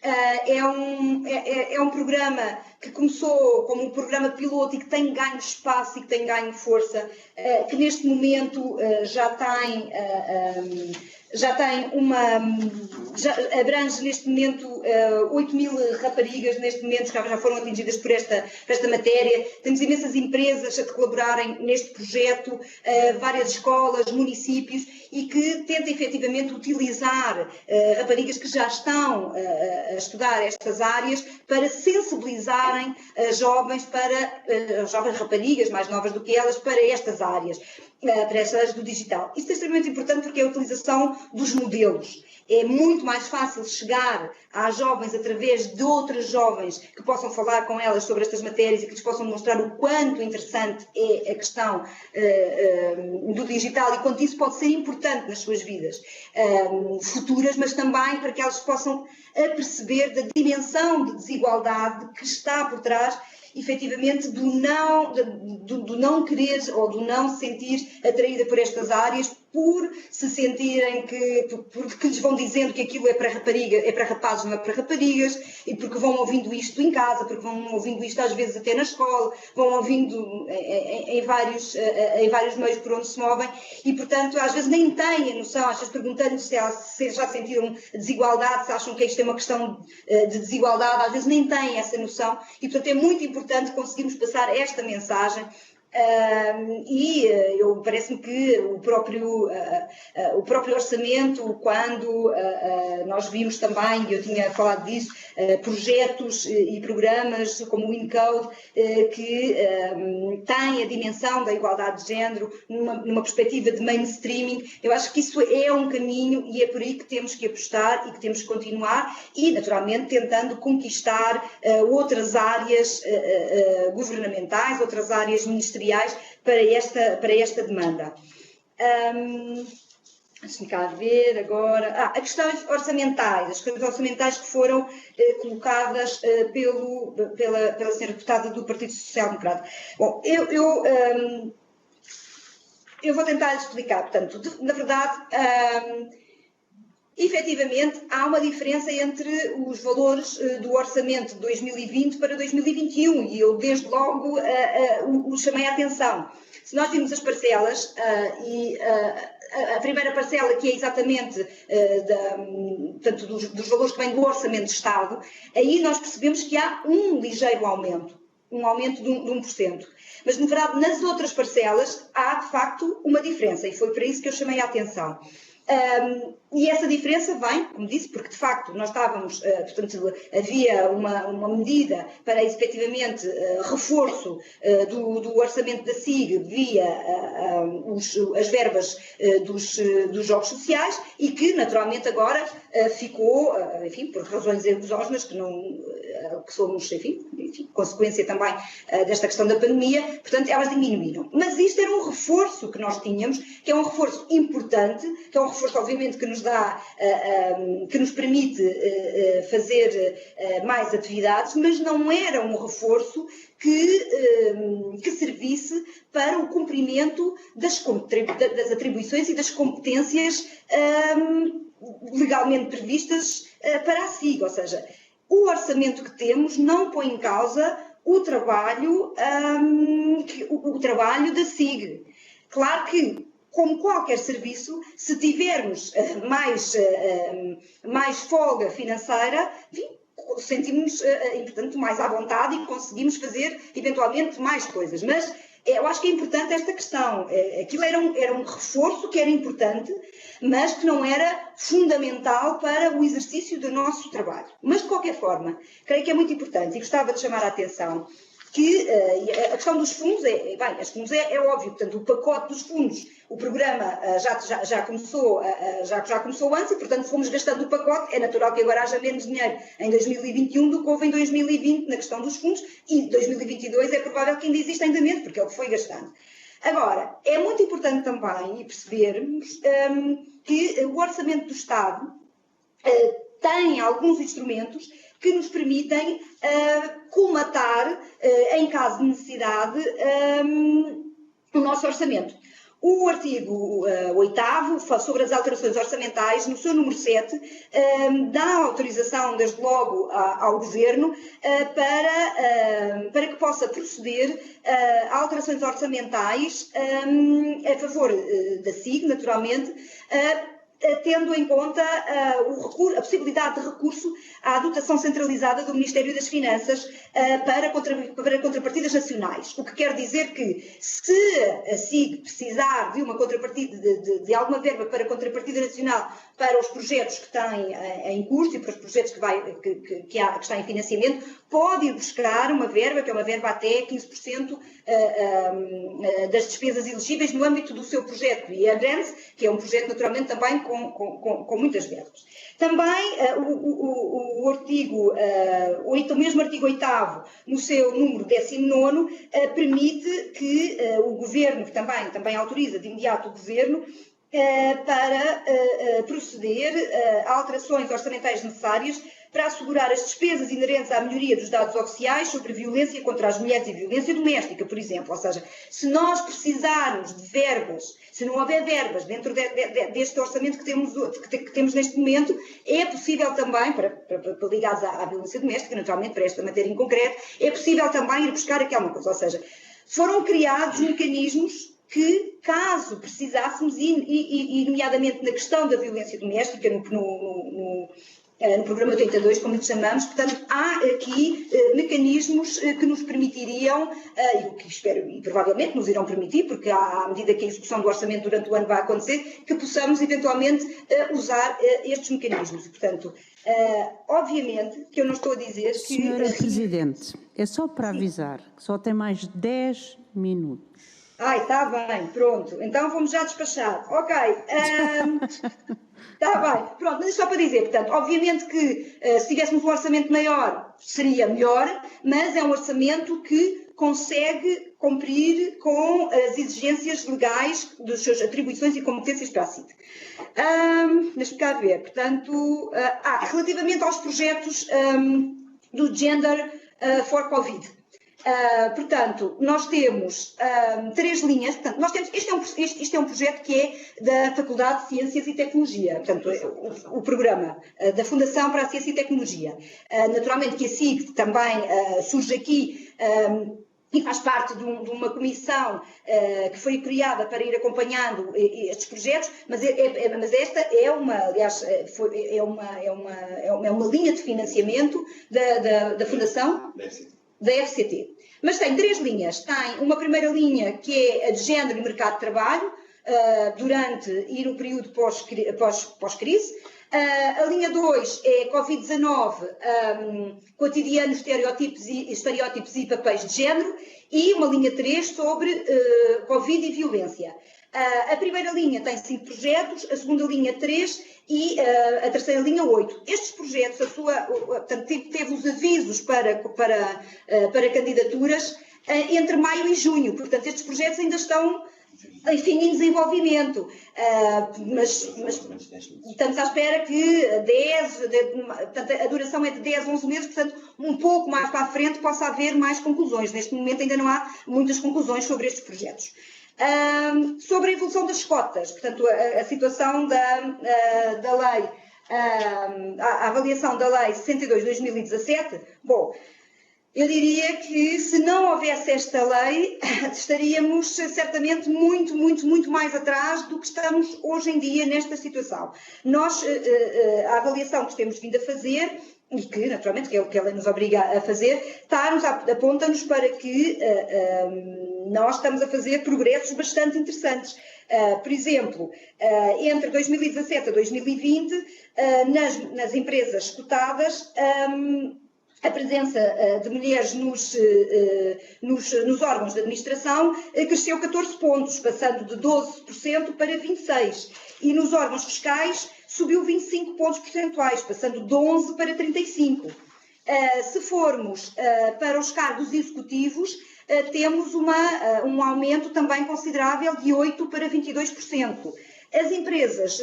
É um programa que começou como um programa piloto e que tem ganho espaço e que tem ganho força, que neste momento já abrange neste momento 8.000 raparigas neste momento que já foram atingidas por esta matéria. Temos imensas empresas a colaborarem neste projeto, várias escolas, municípios, e que tentam efetivamente utilizar raparigas que já estão a estudar estas áreas para sensibilizarem as jovens raparigas mais novas do que elas para estas áreas. Para estas áreas do digital. Isto é extremamente importante porque é a utilização dos modelos. É muito mais fácil chegar às jovens através de outras jovens que possam falar com elas sobre estas matérias e que lhes possam mostrar o quanto interessante é a questão do digital e quanto isso pode ser importante nas suas vidas futuras, mas também para que elas possam perceber da dimensão de desigualdade que está por trás efetivamente do não querer ou do não se sentir atraída por estas áreas por se sentirem porque lhes vão dizendo que aquilo é para rapazes, não é para raparigas, e porque vão ouvindo isto em casa, porque vão ouvindo isto às vezes até na escola, vão ouvindo em vários meios por onde se movem, e portanto às vezes nem têm a noção, às vezes perguntando se já sentiram desigualdade, se acham que isto é uma questão de desigualdade, às vezes nem têm essa noção, e portanto é muito importante conseguirmos passar esta mensagem. Parece-me que o próprio orçamento, quando nós vimos também, e eu tinha falado disso, projetos e programas como o InCode, que têm a dimensão da igualdade de género numa perspectiva de mainstreaming, eu acho que isso é um caminho e é por aí que temos que apostar e que temos que continuar e, naturalmente, tentando conquistar outras áreas governamentais, outras áreas ministeriais para esta demanda. Deixa-me cá ver agora. As questões orçamentais, que foram colocadas pela senhora deputada do Partido Social Democrata. Bom, eu vou tentar explicar. Portanto, na verdade, efetivamente, há uma diferença entre os valores do orçamento de 2020 para 2021 e eu, desde logo, o chamei a atenção. Se nós vimos as parcelas a primeira parcela, que é exatamente portanto, dos valores que vêm do Orçamento de Estado, aí nós percebemos que há um ligeiro aumento, um aumento de 1%. Mas, na verdade, nas outras parcelas há, de facto, uma diferença e foi para isso que eu chamei a atenção. E essa diferença vem, como disse, porque de facto nós estávamos, portanto, havia uma medida para efetivamente reforço do orçamento da SIG via as verbas dos jogos sociais e que naturalmente agora ficou, enfim, por razões exógenas que somos, enfim, consequência também desta questão da pandemia, portanto elas diminuíram. Mas isto era um reforço que nós tínhamos, que é um reforço importante, que é um reforço obviamente que nos dá, que nos permite fazer mais atividades, mas não era um reforço que servisse para o cumprimento das atribuições e das competências legalmente previstas para a SIG, ou seja, o orçamento que temos não põe em causa o trabalho da SIG. Claro que, como qualquer serviço, se tivermos mais folga financeira, enfim, sentimos, portanto, mais à vontade e conseguimos fazer, eventualmente, mais coisas. Mas eu acho que é importante esta questão. Aquilo era um reforço que era importante, mas que não era fundamental para o exercício do nosso trabalho. Mas, de qualquer forma, creio que é muito importante e gostava de chamar a atenção que a questão dos fundos os fundos é óbvio, portanto, o pacote dos fundos, o programa já começou antes e, portanto, fomos gastando o pacote. É natural que agora haja menos dinheiro em 2021 do que houve em 2020 na questão dos fundos, e 2022 é provável que ainda exista ainda menos, porque é o que foi gastando. Agora, é muito importante também percebermos que o Orçamento do Estado tem alguns instrumentos que nos permitem colmatar, em caso de necessidade, o nosso orçamento. O artigo 8º, sobre as alterações orçamentais, no seu número 7, dá autorização, desde logo, ao Governo para que possa proceder a alterações orçamentais a favor da SIG, naturalmente, tendo em conta a possibilidade de recurso à dotação centralizada do Ministério das Finanças para contrapartidas nacionais. O que quer dizer que, se a SIG precisar de uma contrapartida, de alguma verba para contrapartida nacional para os projetos que tem em curso e para os projetos que está em financiamento, pode ir buscar uma verba, que é uma verba até 15% das despesas elegíveis no âmbito do seu projeto. E a Grants, que é um projeto naturalmente também com muitas verbas. Também o mesmo artigo 8º, no seu número 19º, permite que o Governo, que também autoriza de imediato o Governo, para proceder a alterações orçamentais necessárias para assegurar as despesas inerentes à melhoria dos dados oficiais sobre violência contra as mulheres e violência doméstica, por exemplo. Ou seja, se nós precisarmos de verbas, se não houver verbas dentro deste orçamento que temos neste momento, é possível também, ligados à violência doméstica, naturalmente para esta matéria em concreto, é possível também ir buscar aqui alguma coisa. Ou seja, foram criados mecanismos que, caso precisássemos, e nomeadamente na questão da violência doméstica, no programa 82, como lhe chamamos, portanto, há aqui mecanismos que nos permitiriam, e o que espero, e provavelmente nos irão permitir, porque à medida que a execução do orçamento durante o ano vai acontecer, que possamos eventualmente usar estes mecanismos. Portanto, obviamente que eu não estou a dizer que... Senhora Presidente, é só para avisar que só tem mais 10 minutos. Está bem, pronto. Então vamos já despachar. Ok. Está bem, pronto, mas só para dizer, portanto, obviamente que se tivéssemos um orçamento maior seria melhor, mas é um orçamento que consegue cumprir com as exigências legais das suas atribuições e competências para a SIG. Deixa-me cá ver, portanto, relativamente aos projetos do Gender for Covid. Portanto, nós temos 3 linhas. Portanto, nós temos, este é um projeto que é da Faculdade de Ciências e Tecnologia, portanto, o programa da Fundação para a Ciência e Tecnologia. Naturalmente que a SIG também surge aqui e faz parte de uma comissão que foi criada para ir acompanhando estes projetos, mas esta é uma linha de financiamento da Fundação da FCT. Mas tem 3 linhas. Tem uma primeira linha que é a de género e mercado de trabalho, durante e no período pós-crise. A linha 2 é Covid-19, cotidianos, estereótipos e papéis de género. E uma linha 3 sobre Covid e violência. A primeira linha tem 5 projetos, a segunda linha 3 e a terceira linha 8. Estes projetos, portanto, teve os avisos para candidaturas entre maio e junho. Portanto, estes projetos ainda estão, enfim, em desenvolvimento. Mas estamos à espera que a duração é de 10, 11 meses, portanto, um pouco mais para a frente possa haver mais conclusões. Neste momento ainda não há muitas conclusões sobre estes projetos. Sobre a evolução das cotas, portanto, a situação da lei a avaliação da Lei 62/2017, bom, eu diria que se não houvesse esta lei, estaríamos certamente muito mais atrás do que estamos hoje em dia nesta situação. Nós, a avaliação que temos vindo a fazer, e que naturalmente que é o que a lei nos obriga a fazer, aponta-nos para que nós estamos a fazer progressos bastante interessantes. Por exemplo, entre 2017 a 2020, nas empresas cotadas, a presença de mulheres nos órgãos de administração cresceu 14 pontos, passando de 12% para 26%. E nos órgãos fiscais subiu 25 pontos percentuais, passando de 11% para 35%. Se formos para os cargos executivos, temos um aumento também considerável de 8% para 22%. As empresas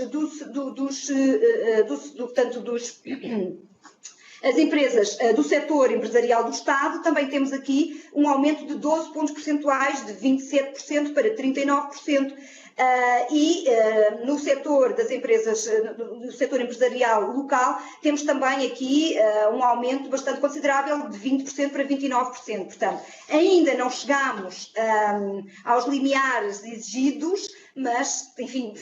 As empresas do setor empresarial do Estado, também temos aqui um aumento de 12 pontos percentuais, de 27% para 39%. No setor das empresas, do setor empresarial local, temos também aqui um aumento bastante considerável de 20% para 29%. Portanto, ainda não chegamos aos limiares exigidos, mas, enfim,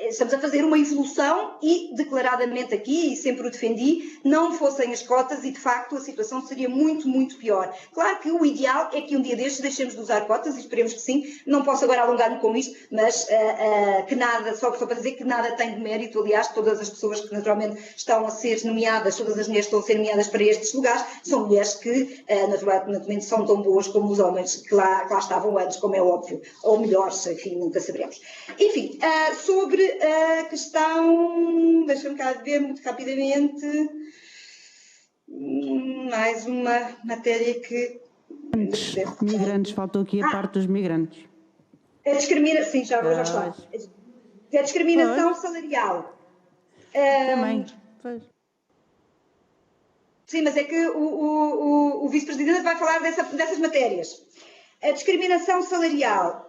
estamos a fazer uma evolução e, declaradamente aqui, e sempre o defendi, não fossem as cotas e, de facto, a situação seria muito pior. Claro que o ideal é que um dia destes deixemos de usar cotas, e esperemos que sim. Não posso agora alongar-me com isto, mas que nada, só para dizer que nada tem de mérito. Aliás, todas as pessoas que naturalmente estão a ser nomeadas, todas as mulheres que estão a ser nomeadas para estes lugares, são mulheres que naturalmente são tão boas como os homens que lá estavam antes, como é óbvio. Ou melhores, enfim, nunca saberemos. Enfim, sobre a questão, deixa-me cá ver muito rapidamente, mais uma matéria que... Migrantes, faltou aqui a parte dos migrantes. A discriminação, sim, já está. A discriminação salarial. Também. Sim, mas é que o vice-presidente vai falar dessas matérias. A discriminação salarial.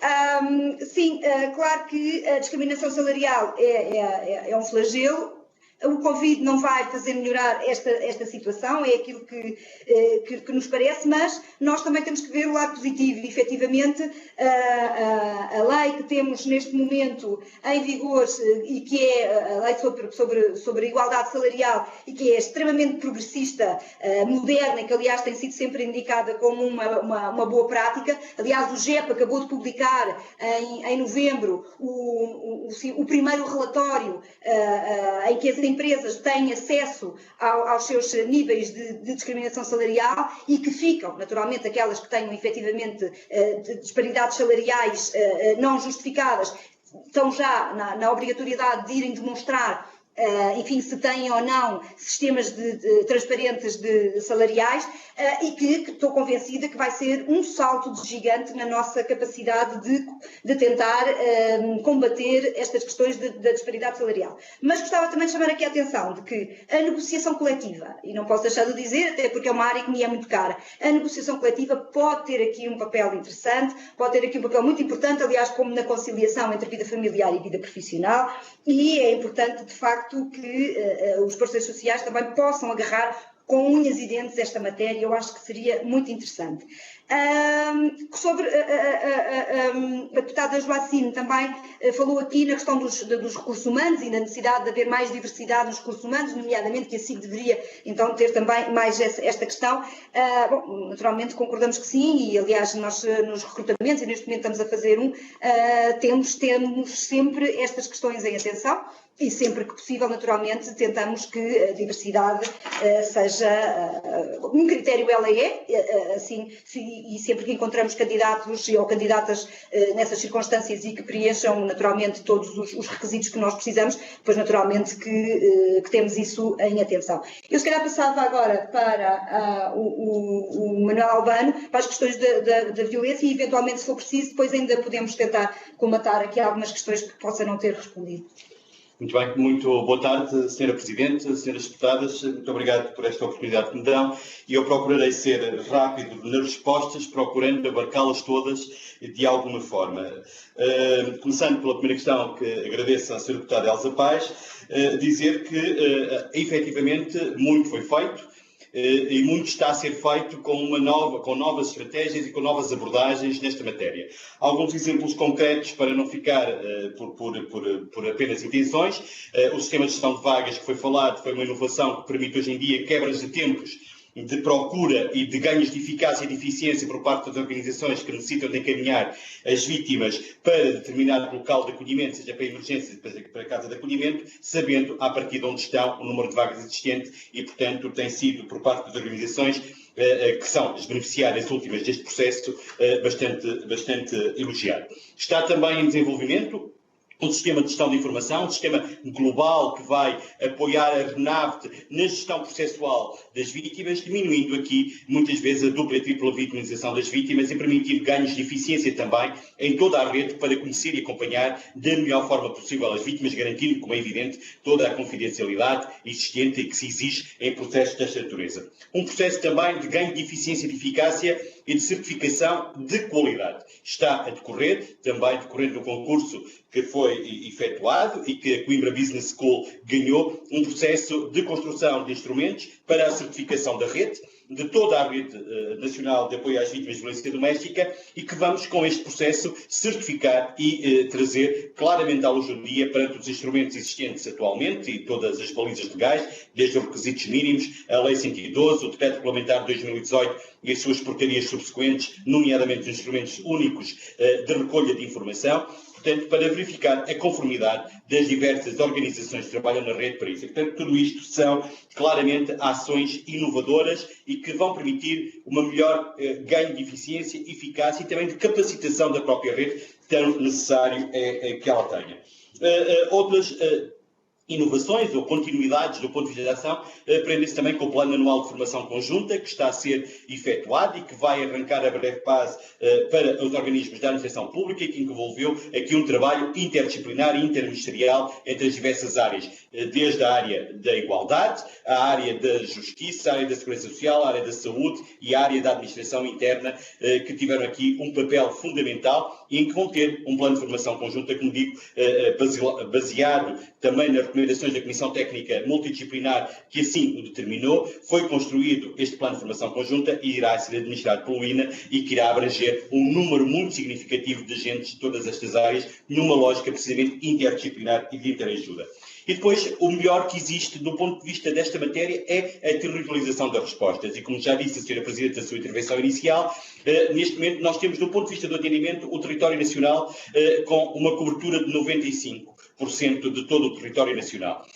Sim, claro que a discriminação salarial é um flagelo. O Covid não vai fazer melhorar esta situação, é aquilo que nos parece, mas nós também temos que ver o lado positivo. E, efetivamente, a lei que temos neste momento em vigor, e que é a lei sobre a igualdade salarial, e que é extremamente progressista, moderna, e que, aliás, tem sido sempre indicada como uma boa prática. Aliás, o GEP acabou de publicar em novembro o primeiro relatório em que as empresas têm acesso aos seus níveis de discriminação salarial, e que ficam, naturalmente, aquelas que tenham efetivamente disparidades salariais não justificadas, estão já na obrigatoriedade de irem demonstrar, enfim, se têm ou não sistemas transparentes salariais, e que estou convencida que vai ser um salto de gigante na nossa capacidade de tentar combater estas questões da disparidade salarial. Mas gostava também de chamar aqui a atenção de que a negociação coletiva, e não posso deixar de dizer, até porque é uma área que me é muito cara, a negociação coletiva pode ter aqui um papel interessante, pode ter aqui um papel muito importante, aliás, como na conciliação entre vida familiar e vida profissional, e é importante, de facto, que os parceiros sociais também possam agarrar com unhas e dentes esta matéria. Eu acho que seria muito interessante. Sobre a deputada Joacine também falou aqui na questão dos recursos humanos e na necessidade de haver mais diversidade nos recursos humanos, nomeadamente que a SIG deveria então ter também mais esta questão. Bom, naturalmente concordamos que sim, e aliás nós nos recrutamentos, e neste momento estamos a fazer temos sempre estas questões em atenção. E sempre que possível, naturalmente, tentamos que a diversidade seja um critério, ela é, assim, e sempre que encontramos candidatos ou candidatas nessas circunstâncias e que preencham, naturalmente, todos os requisitos que nós precisamos, pois, naturalmente, que temos isso em atenção. Eu, se calhar, passava agora para o Manuel Albano, para as questões da violência, e, eventualmente, se for preciso, depois ainda podemos tentar colmatar aqui algumas questões que possa não ter respondido. Muito bem, muito boa tarde, Sra. Presidente, Sras. Deputadas, muito obrigado por esta oportunidade que me dão e eu procurarei ser rápido nas respostas, procurando abarcá-las todas de alguma forma. Começando pela primeira questão, que agradeço à Sra. Deputada Elsa Paes, dizer que, efetivamente, muito foi feito, e muito está a ser feito com novas estratégias e com novas abordagens nesta matéria. Alguns exemplos concretos para não ficar por apenas intenções. O sistema de gestão de vagas que foi falado foi uma inovação que permite hoje em dia quebras de tempos de procura e de ganhos de eficácia e de eficiência por parte das organizações que necessitam de encaminhar as vítimas para determinado local de acolhimento, seja para emergência, seja para a casa de acolhimento, sabendo a partir de onde estão o número de vagas existente e, portanto, tem sido por parte das organizações que são as beneficiárias últimas deste processo bastante elogiado. Está também em desenvolvimento um sistema de gestão de informação, um sistema global que vai apoiar a RENAVT na gestão processual das vítimas, diminuindo aqui, muitas vezes, a dupla e tripla vitimização das vítimas e permitindo ganhos de eficiência também em toda a rede para conhecer e acompanhar da melhor forma possível as vítimas, garantindo, como é evidente, toda a confidencialidade existente e que se exige em processos desta natureza. Um processo também de ganho de eficiência e de eficácia e de certificação de qualidade. Está a decorrer, também decorrendo do concurso que foi efetuado e que a Coimbra Business School ganhou, um processo de construção de instrumentos para a certificação da rede, de toda a rede nacional de apoio às vítimas de violência doméstica e que vamos, com este processo, certificar e trazer claramente à luz do dia perante os instrumentos existentes atualmente e todas as balizas legais, desde os requisitos mínimos, a Lei 112, o Decreto Regulamentar de 2018 e as suas portarias subsequentes, nomeadamente os instrumentos únicos de recolha de informação, portanto, para verificar a conformidade das diversas organizações que trabalham na rede para isso. Portanto, tudo isto são claramente ações inovadoras e que vão permitir uma melhor ganho de eficiência, eficácia e também de capacitação da própria rede, tão necessário que ela tenha. Outras inovações ou continuidades do ponto de vista da ação prendem-se também com o Plano Anual de Formação Conjunta, que está a ser efetuado e que vai arrancar a breve prazo para os organismos da administração pública e que envolveu aqui um trabalho interdisciplinar e interministerial entre as diversas áreas, desde a área da igualdade, a área da justiça, a área da segurança social, a área da saúde e a área da administração interna, que tiveram aqui um papel fundamental e em que vão ter um plano de formação conjunta, como digo, baseado também nas recomendações da Comissão Técnica Multidisciplinar, que assim o determinou. Foi construído este plano de formação conjunta e irá ser administrado pelo INA e que irá abranger um número muito significativo de agentes de todas estas áreas, numa lógica precisamente interdisciplinar e de interajuda. E depois, o melhor que existe do ponto de vista desta matéria é a territorialização das respostas. E como já disse a Sra. Presidente na sua intervenção inicial, neste momento nós temos, do ponto de vista do atendimento, o território nacional com uma cobertura de 95% de todo o território nacional,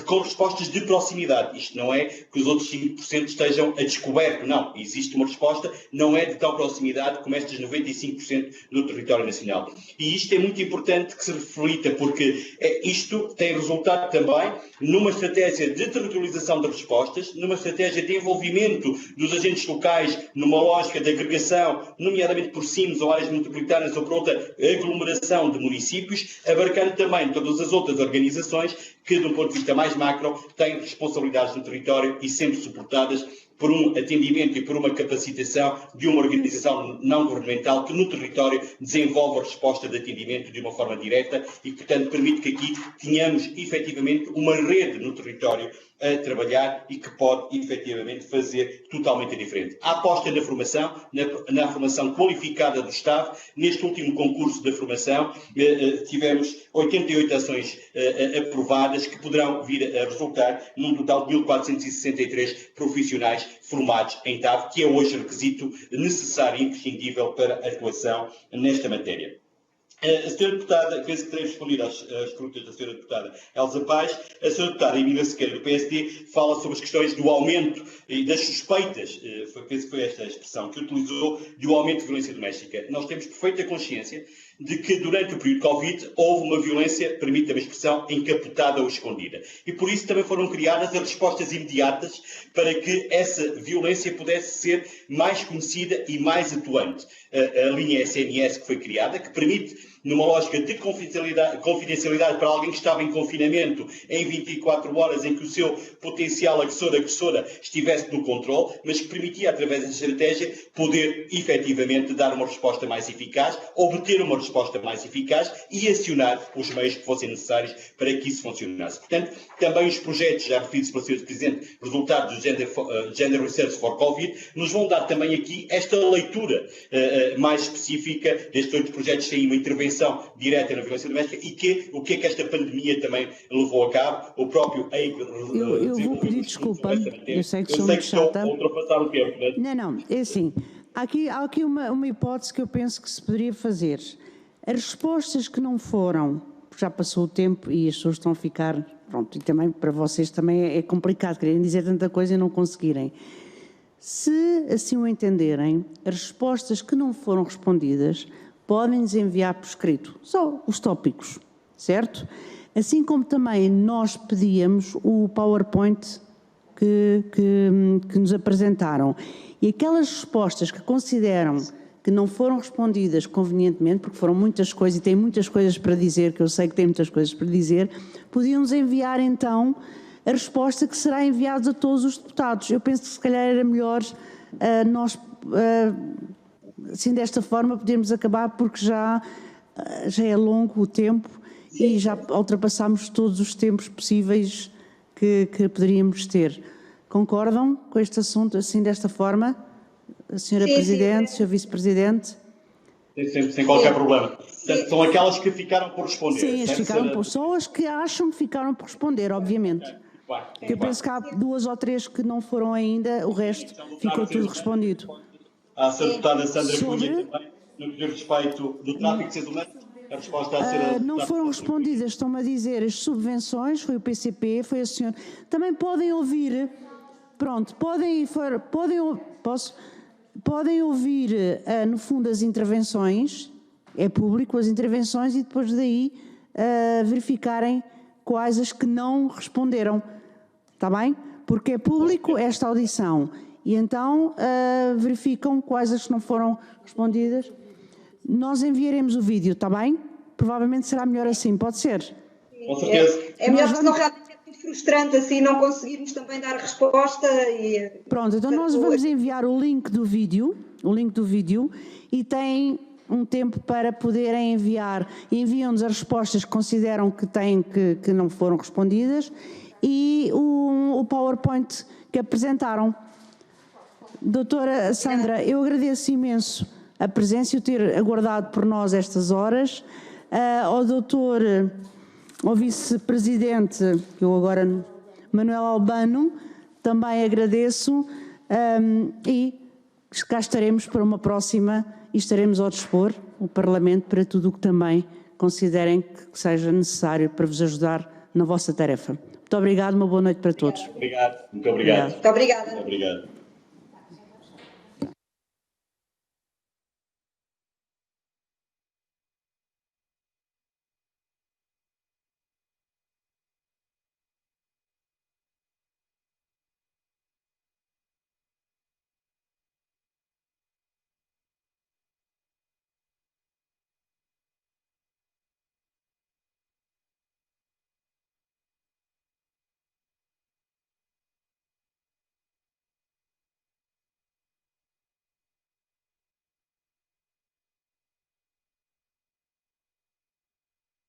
com respostas de proximidade. Isto não é que os outros 5% estejam a descoberto, não. Existe uma resposta, não é de tal proximidade como estas 95% do território nacional. E isto é muito importante que se reflita, porque isto tem resultado também numa estratégia de territorialização das respostas, numa estratégia de envolvimento dos agentes locais, numa lógica de agregação, nomeadamente por CIMs ou áreas metropolitanas ou por outra aglomeração de municípios, abarcando também todas as outras organizações que, de um ponto de vista mais macro, têm responsabilidades no território e sempre suportadas por um atendimento e por uma capacitação de uma organização não governamental que no território desenvolve a resposta de atendimento de uma forma direta e, portanto, permite que aqui tenhamos efetivamente uma rede no território a trabalhar e que pode efetivamente fazer totalmente diferente. A aposta na formação, na formação qualificada do Estado. Neste último concurso da formação tivemos 88 ações aprovadas que poderão vir a resultar num total de 1.463 profissionais formados em TAV, que é hoje requisito necessário e imprescindível para a atuação nesta matéria. A Sra. Deputada, penso que terei respondido às perguntas da Sra. Deputada Elsa Paes. A Sra. Deputada Emília Sequeira, do PSD, fala sobre as questões do aumento e das suspeitas, penso que foi esta a expressão que utilizou, do aumento de violência doméstica. Nós temos perfeita consciência de que durante o período de Covid houve uma violência, permita-me a expressão, encapotada ou escondida. E por isso também foram criadas as respostas imediatas para que essa violência pudesse ser mais conhecida e mais atuante. A linha SMS que foi criada, que permite numa lógica de confidencialidade para alguém que estava em confinamento em 24 horas, em que o seu potencial agressora estivesse no controle, mas que permitia, através dessa estratégia, poder efetivamente dar uma resposta mais eficaz, obter uma resposta mais eficaz e acionar os meios que fossem necessários para que isso funcionasse. Portanto, também os projetos, já referidos pela Sra. Presidente, resultados do Gender Research for COVID, nos vão dar também aqui esta leitura mais específica destes 8 projetos que têm uma intervenção direta na violência doméstica e o que é que esta pandemia também levou a cabo. O próprio EIC... Eu vou pedir desculpa, eu sei que sou muito estou chata. a ultrapassar o tempo. Não, é assim, há aqui uma hipótese que eu penso que se poderia fazer. As respostas que não foram, porque já passou o tempo e as pessoas estão a ficar... Pronto, e também para vocês também é complicado quererem dizer tanta coisa e não conseguirem. Se assim o entenderem, as respostas que não foram respondidas podem-nos enviar por escrito, só os tópicos, certo? Assim como também nós pedíamos o PowerPoint que nos apresentaram. E aquelas respostas que consideram que não foram respondidas convenientemente, porque foram muitas coisas e têm muitas coisas para dizer, que eu sei que têm muitas coisas para dizer, podiam-nos enviar então a resposta que será enviada a todos os deputados. Eu penso que se calhar era melhor nós, assim desta forma, podermos acabar, porque já é longo o tempo e já ultrapassámos todos os tempos possíveis que poderíamos ter. Concordam com este assunto assim desta forma? A Sra. Presidente, Sr. Vice-Presidente? Sem qualquer problema. Portanto, são aquelas que ficaram por responder. Sim, só as que acham que ficaram por responder, obviamente. Eu penso que há 2 ou 3 que não foram ainda, o resto ficou tudo respondido. A Sra. Deputada Sandra Cunha também, no que diz respeito do tráfico de seres humanos, a resposta a ser... Não foram respondidas, estão-me a dizer, as subvenções, foi o PCP, foi a senhora... Também podem ouvir, pronto, podem ouvir, no fundo, as intervenções, é público, as intervenções, e depois daí verificarem quais as que não responderam, está bem? Porque é público esta audição, e então verificam quais as que não foram respondidas. Nós enviaremos o vídeo, está bem? Provavelmente será melhor assim, pode ser? Com certeza. É melhor, porque senão realmente é muito frustrante assim não conseguirmos também dar a resposta. Pronto, então nós vamos enviar o link do vídeo, e têm um tempo para poderem enviar. Enviam-nos as respostas que consideram que não foram respondidas e o PowerPoint que apresentaram. Doutora Sandra, eu agradeço imenso a presença e o ter aguardado por nós estas horas. Ao Vice-Presidente, eu agora, Manuel Albano, também agradeço e cá estaremos para uma próxima e estaremos ao dispor, o Parlamento, para tudo o que também considerem que seja necessário para vos ajudar na vossa tarefa. Muito obrigado, uma boa noite para todos. Muito obrigado. Muito obrigada. Muito obrigado.